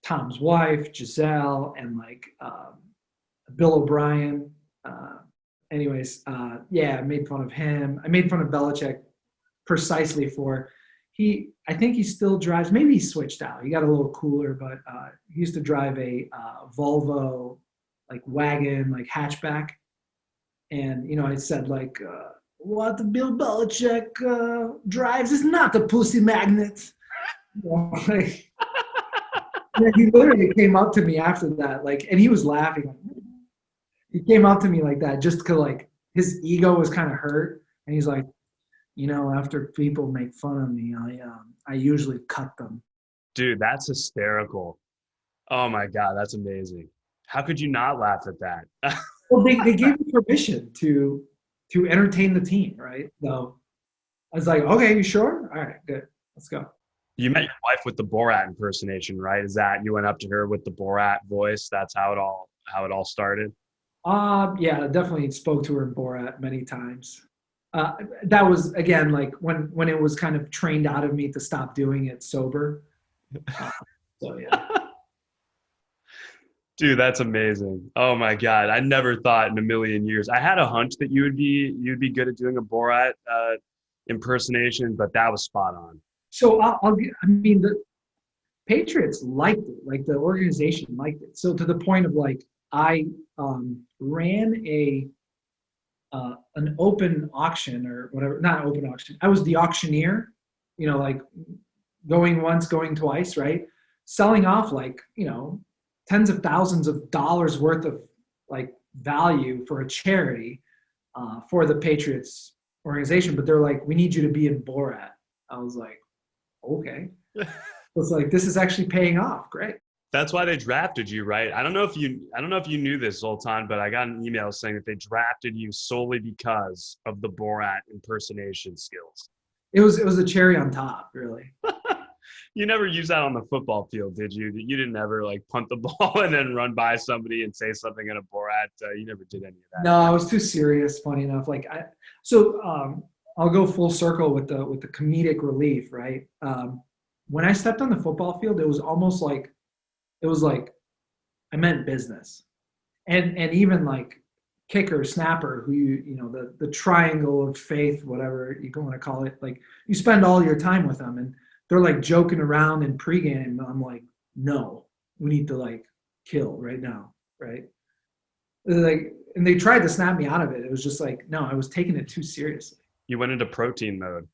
Tom's wife, Giselle, and like Bill O'Brien. Yeah, I made fun of him. I made fun of Belichick precisely for I think he still drives. Maybe he switched out. He got a little cooler, but he used to drive a Volvo like wagon, like hatchback. And I said like, what Bill Belichick drives is not a pussy magnet. Like, yeah, he literally came up to me after that, like, and he was laughing. He came up to me like that just because like his ego was kind of hurt, and he's like, after people make fun of me, I usually cut them. Dude, that's hysterical. Oh my God, that's amazing. How could you not laugh at that? Well, they gave me permission to entertain the team, right? So I was like, okay, you sure? All right, good, let's go. You met your wife with the Borat impersonation, right? Is that you went up to her with the Borat voice? That's how it all started? Yeah, definitely spoke to her in Borat many times. That was again like when it was kind of trained out of me to stop doing it sober. Uh, so yeah. Dude, that's amazing. Oh my God. I never thought in a million years. I had a hunch that you'd be good at doing a Borat impersonation, but that was spot on. So I mean, the Patriots liked it, like the organization liked it. So to the point of like, I ran an open auction or whatever, not open auction. I was the auctioneer, like going once, going twice, right? Selling off like, tens of thousands of dollars worth of like value for a charity for the Patriots organization. But they're like, we need you to be in Borat. I was like, okay. It's like, this is actually paying off. Great. That's why they drafted you, right? I don't know if you knew this, Zoltan, but I got an email saying that they drafted you solely because of the Borat impersonation skills. It was a cherry on top, really. You never used that on the football field, did you? You didn't ever like punt the ball and then run by somebody and say something in a Borat. You never did any of that. No, I was too serious. Funny enough, like I'll go full circle with the comedic relief, right? When I stepped on the football field, it was almost like I meant business, and even like kicker, snapper, who the triangle of faith, whatever you want to call it, like you spend all your time with them, and they're like joking around in pregame. I'm like, no, we need to like kill right now, right? Like, and they tried to snap me out of it. It was just like, no, I was taking it too seriously. You went into protein mode.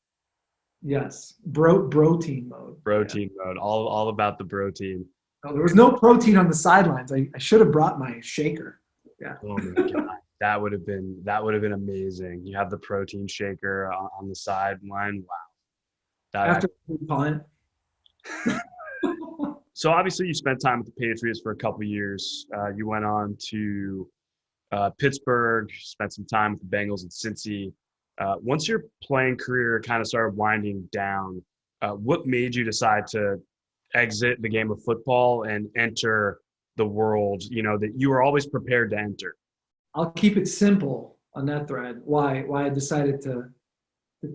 Yes, bro team mode. Protein mode. All about the protein. No, there was no protein on the sidelines. I should have brought my shaker. Yeah. Oh my God. That would have been amazing. You have the protein shaker on the sideline. Wow. After the punt. So obviously you spent time with the Patriots for a couple of years. You went on to Pittsburgh, spent some time with the Bengals and Cincy. Once your playing career kind of started winding down, what made you decide to exit the game of football and enter the world, that you were always prepared to enter? I'll keep it simple on that thread. Why I decided to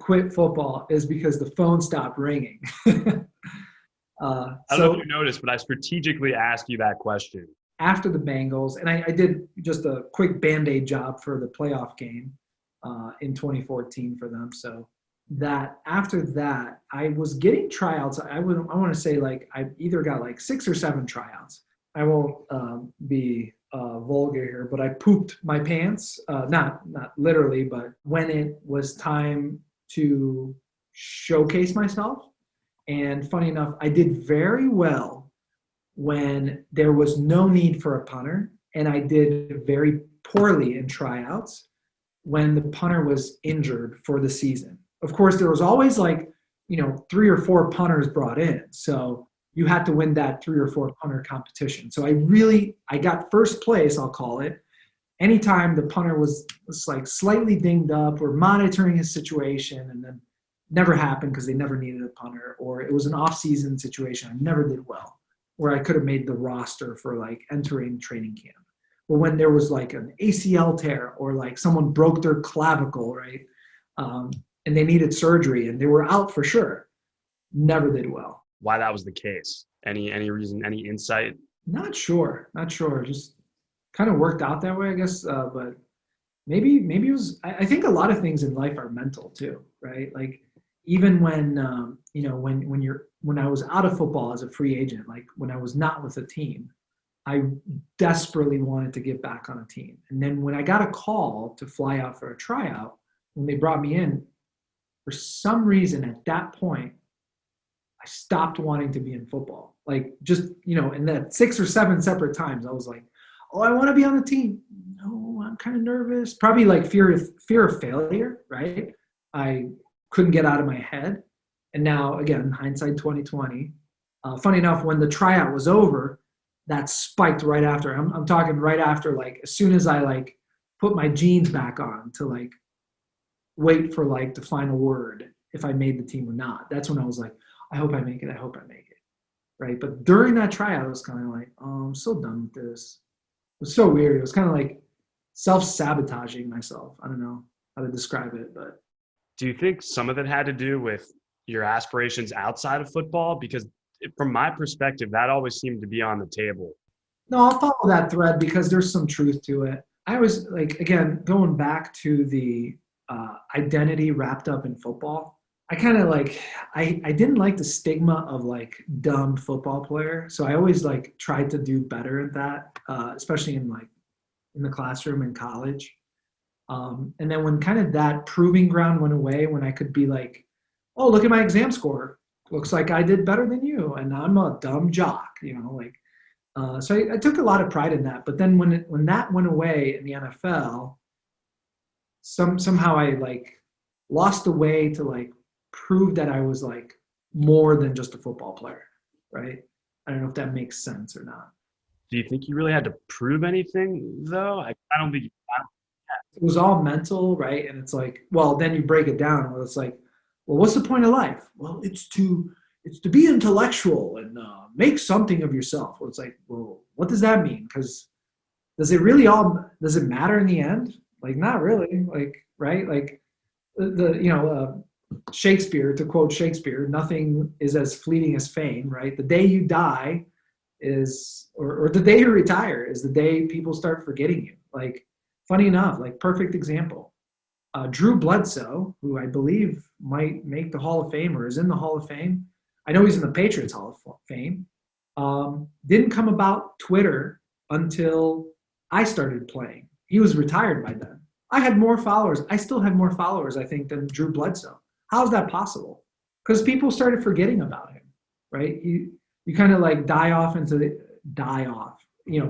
quit football is because the phone stopped ringing. I don't know if you noticed, but I strategically asked you that question. After the Bengals, and I did just a quick Band-Aid job for the playoff game in 2014 for them. So that after that, I was getting tryouts. I want to say like I either got like 6 or 7 tryouts. I won't be vulgar here, but I pooped my pants. Not literally, but when it was time to showcase myself. And funny enough, I did very well when there was no need for a punter, and I did very poorly in tryouts when the punter was injured for the season. Of course, there was always like, 3 or 4 punters brought in. So you had to win that 3 or 4 punter competition. So I got first place, I'll call it. Anytime the punter was like slightly dinged up or monitoring his situation, and then never happened because they never needed a punter, or it was an off-season situation, I never did well, where I could have made the roster for like entering training camp. Or when there was like an ACL tear or like someone broke their clavicle, right? And they needed surgery and they were out for sure. Never did well. Why that was the case? Any reason, any insight? Not sure. Just kind of worked out that way, I guess. But maybe it was, I think a lot of things in life are mental too, right? Like even when, when I was out of football as a free agent, like when I was not with a team, I desperately wanted to get back on a team. And then when I got a call to fly out for a tryout, when they brought me in, for some reason at that point, I stopped wanting to be in football. Like just, in that 6 or 7 separate times, I was like, oh, I want to be on the team. No, I'm kind of nervous. Probably like fear of failure, right? I couldn't get out of my head. And now, again, hindsight 2020. Funny enough, when the tryout was over, that spiked right after. I'm talking right after, like as soon as I like put my jeans back on to like wait for like the final word if I made the team or not. That's when I was like, I hope I make it. Right. But during that tryout, I was kind of like, oh, I'm so done with this. It was so weird. It was kind of like self-sabotaging myself. I don't know how to describe it, but. Do you think some of it had to do with your aspirations outside of football? Because from my perspective, that always seemed to be on the table. No, I'll follow that thread because there's some truth to it. I was like, again, going back to the identity wrapped up in football. I kind of like, I didn't like the stigma of like dumb football player. So I always like tried to do better at that, especially in the classroom in college. And then when kind of that proving ground went away, when I could be like, oh, look at my exam score. Looks like I did better than you. And I'm a dumb jock, so I took a lot of pride in that. But then when that went away in the NFL, somehow I like lost the way to like prove that I was like more than just a football player, right? I don't know if that makes sense or not. Do you think you really had to prove anything though? I don't think it was all mental, right? And it's like, well, then you break it down. Well, it's like, well, what's the point of life? Well, it's to be intellectual and make something of yourself. Well, it's like, well, what does that mean? Because does it matter in the end? Like, not really. Like, right? Like Shakespeare, to quote Shakespeare, nothing is as fleeting as fame, right? The day you die is, or the day you retire is the day people start forgetting you. Like, funny enough, like perfect example. Drew Bledsoe, who I believe might make the Hall of Fame or is in the Hall of Fame. I know he's in the Patriots Hall of Fame. Didn't come about Twitter until I started playing. He was retired by then. I had more followers. I still have more followers, I think, than Drew Bledsoe. How is that possible? Because people started forgetting about him, right? You kind of like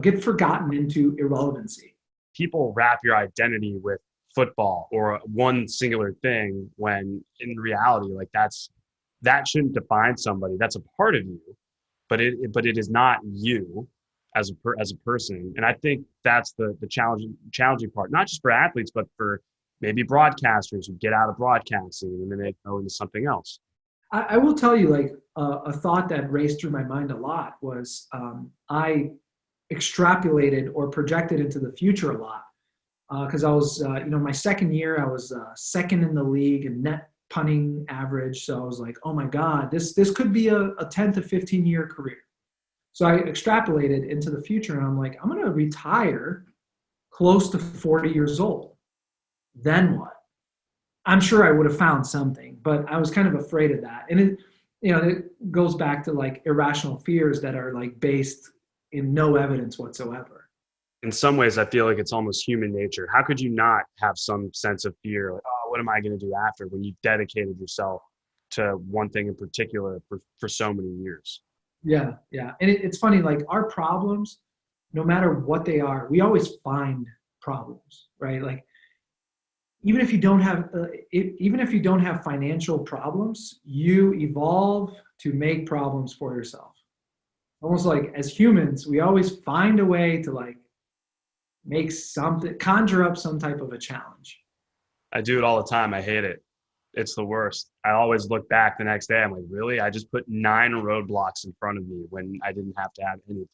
get forgotten into irrelevancy. People wrap your identity with football or one singular thing when in reality, like that shouldn't define somebody. That's a part of you, but it is not you as a person. And I think that's the challenging part, not just for athletes, but for maybe broadcasters who get out of broadcasting and then they go into something else. I will tell you, like, a thought that raced through my mind a lot was I extrapolated or projected into the future a lot because I was, my second year, I was second in the league in net punting average. So I was like, oh my God, this could be a 10 to 15 year career. So I extrapolated into the future and I'm like, I'm going to retire close to 40 years old. Then what? I'm sure I would have found something, but I was kind of afraid of that. And it goes back to like irrational fears that are like based in no evidence whatsoever. In some ways, I feel like it's almost human nature. How could you not have some sense of fear? Like, oh, what am I going to do after, when you've dedicated yourself to one thing in particular for so many years? Yeah. Yeah. And it's funny, like our problems, no matter what they are, we always find problems, right? Like, even if you don't have financial problems, you evolve to make problems for yourself. Almost like as humans, we always find a way to like conjure up some type of a challenge. I do it all the time. I hate it. It's the worst. I always look back the next day. I'm like, really? I just put 9 roadblocks in front of me when I didn't have to have anything.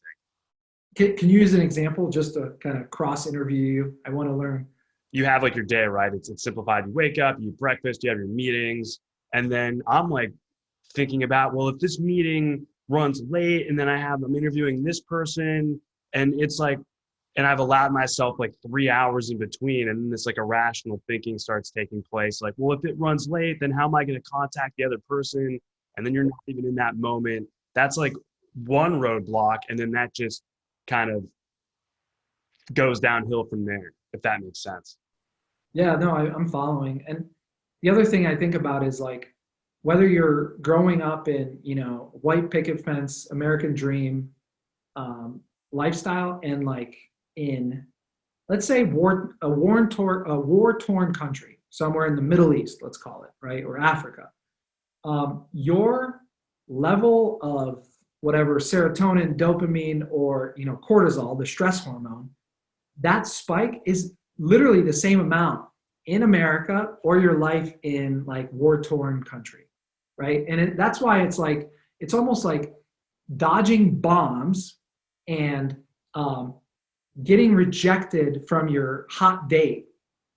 Can you use an example just to kind of cross interview you? I want to learn. You have like your day, right? It's simplified. You wake up, you eat breakfast, you have your meetings. And then I'm like thinking about, well, if this meeting runs late and then I'm interviewing this person, and it's like, and I've allowed myself like 3 hours in between, and then this like irrational thinking starts taking place. Like, well, if it runs late, then how am I going to contact the other person? And then you're not even in that moment. That's like one roadblock. And then that just kind of goes downhill from there, if that makes sense. Yeah, no, I'm following. And the other thing I think about is like whether you're growing up in, white picket fence, American dream lifestyle, and like in, let's say, a war-torn country, somewhere in the Middle East, let's call it, right, or Africa. Your level of whatever serotonin, dopamine, or cortisol, the stress hormone, that spike is literally the same amount in America or your life in like war-torn country, right? And that's why it's almost like dodging bombs and getting rejected from your hot date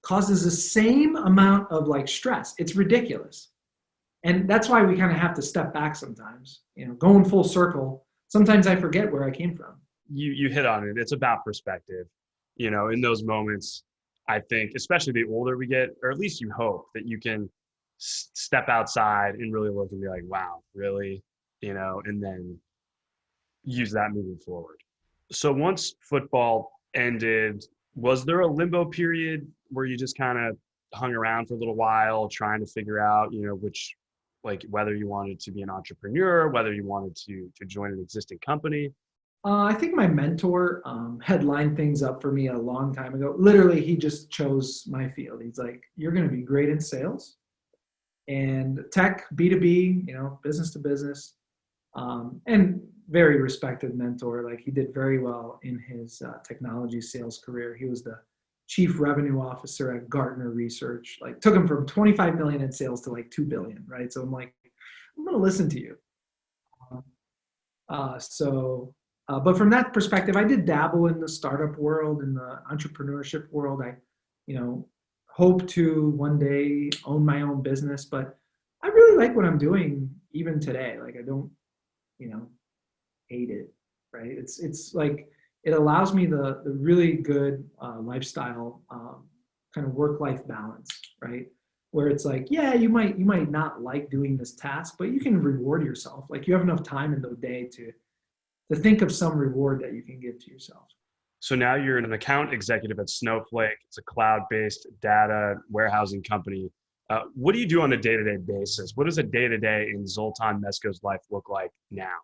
causes the same amount of like stress. It's ridiculous. And that's why we kind of have to step back sometimes, going full circle. Sometimes I forget where I came from. You hit on it. It's about perspective. In those moments, I think, especially the older we get, or at least you hope that you can step outside and really look and be like, wow, really? And then use that moving forward. So once football ended, was there a limbo period where you just kind of hung around for a little while trying to figure out, which, like, whether you wanted to be an entrepreneur, whether you wanted to join an existing company? I think my mentor had lined things up for me a long time ago. Literally, he just chose my field. He's like, you're going to be great in sales and tech, B2B, business to business, and very respected mentor. Like, he did very well in his technology sales career. He was the chief revenue officer at Gartner Research. Like, took him from 25 million in sales to like 2 billion, right? So I'm like, I'm going to listen to you. But from that perspective, I did dabble in the startup world, in the entrepreneurship world. I, hope to one day own my own business, but I really like what I'm doing even today. Like, I don't, hate it, right? It's like, it allows me the really good lifestyle, kind of work-life balance, right? Where it's like, yeah, you might not like doing this task, but you can reward yourself. Like, you have enough time in the day to think of some reward that you can give to yourself. So now you're an account executive at Snowflake. It's a cloud-based data warehousing company. What do you do on a day-to-day basis? What does a day-to-day in Zoltan Mesko's life look like now?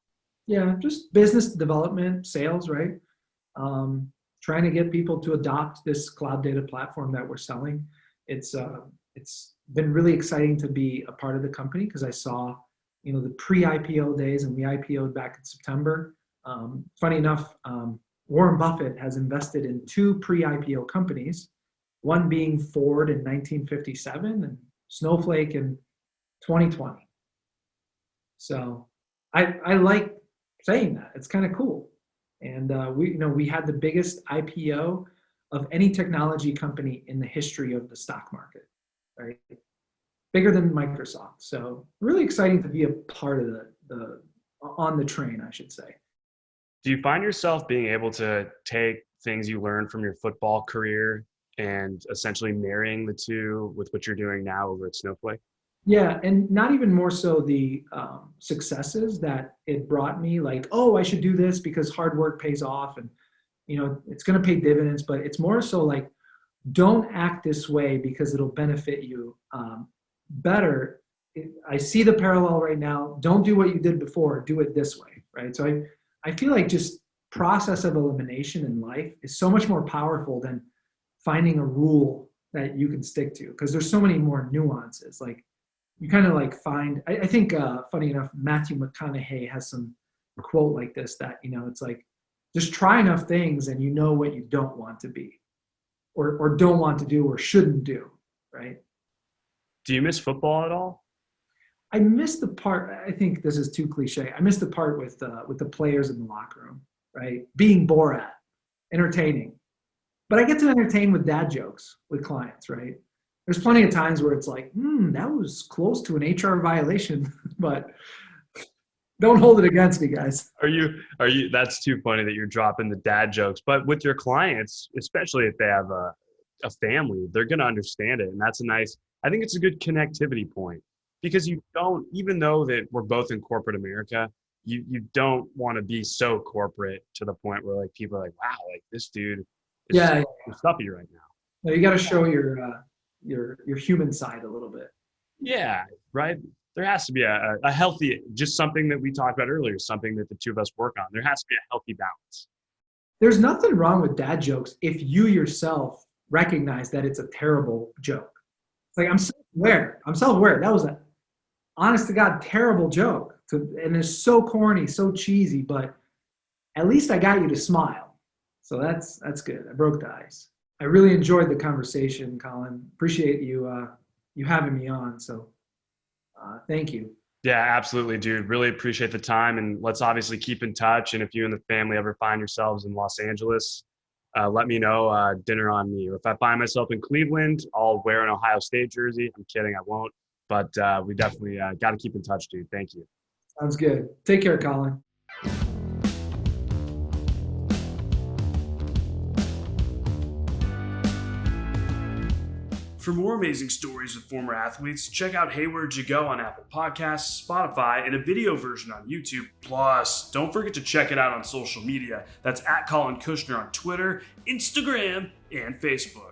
Yeah, just business development, sales, right? Trying to get people to adopt this cloud data platform that we're selling. It's been really exciting to be a part of the company because I saw, the pre-IPO days, and we IPO'd back in September. Funny enough, Warren Buffett has invested in 2 pre-IPO companies, one being Ford in 1957 and Snowflake in 2020. So I like saying that. It's kind of cool. And we had the biggest IPO of any technology company in the history of the stock market, right? Bigger than Microsoft. So really exciting to be a part of the on the train, I should say. Do you find yourself being able to take things you learned from your football career and essentially marrying the two with what you're doing now over at Snowflake? Yeah, and not even more so the successes that it brought me, like, oh, I should do this because hard work pays off, and it's going to pay dividends. But it's more so like, don't act this way because it'll benefit you better. I see the parallel right now. Don't do what you did before. Do it this way, right? So I feel like just process of elimination in life is so much more powerful than finding a rule that you can stick to, because there's so many more nuances. Like, you kind of like find, I think, funny enough, Matthew McConaughey has some quote like this that, it's like, just try enough things and you know what you don't want to be or don't want to do or shouldn't do, right? Do you miss football at all? I missed the part, I think this is too cliche. I missed the part with the players in the locker room, right? Being Borat, entertaining. But I get to entertain with dad jokes with clients, right? There's plenty of times where it's like, that was close to an HR violation, but don't hold it against me, guys. Are you, that's too funny that you're dropping the dad jokes, but with your clients, especially if they have a family, they're going to understand it. And that's I think it's a good connectivity point, because you don't, even though that we're both in corporate America, you don't want to be so corporate to the point where like people are like, wow, like this dude is so stuffy right now. No, you got to show your human side a little bit. Yeah, right. There has to be a healthy, just something that we talked about earlier, something that the two of us work on. There has to be a healthy balance. There's nothing wrong with dad jokes if you yourself recognize that it's a terrible joke. It's like, I'm self-aware. That was an honest to God terrible joke. And it's so corny, so cheesy, but at least I got you to smile. So that's good. I broke the ice. I really enjoyed the conversation, Collin. Appreciate you having me on. So thank you. Yeah, absolutely, dude. Really appreciate the time, and let's obviously keep in touch. And if you and the family ever find yourselves in Los Angeles, let me know. Dinner on me. Or if I find myself in Cleveland, I'll wear an Ohio State jersey. I'm kidding, I won't. But we definitely got to keep in touch, dude. Thank you. Sounds good. Take care, Collin. For more amazing stories with former athletes, check out Hey Where'd You Go on Apple Podcasts, Spotify, and a video version on YouTube. Plus, don't forget to check it out on social media. That's at Collin Kushner on Twitter, Instagram, and Facebook.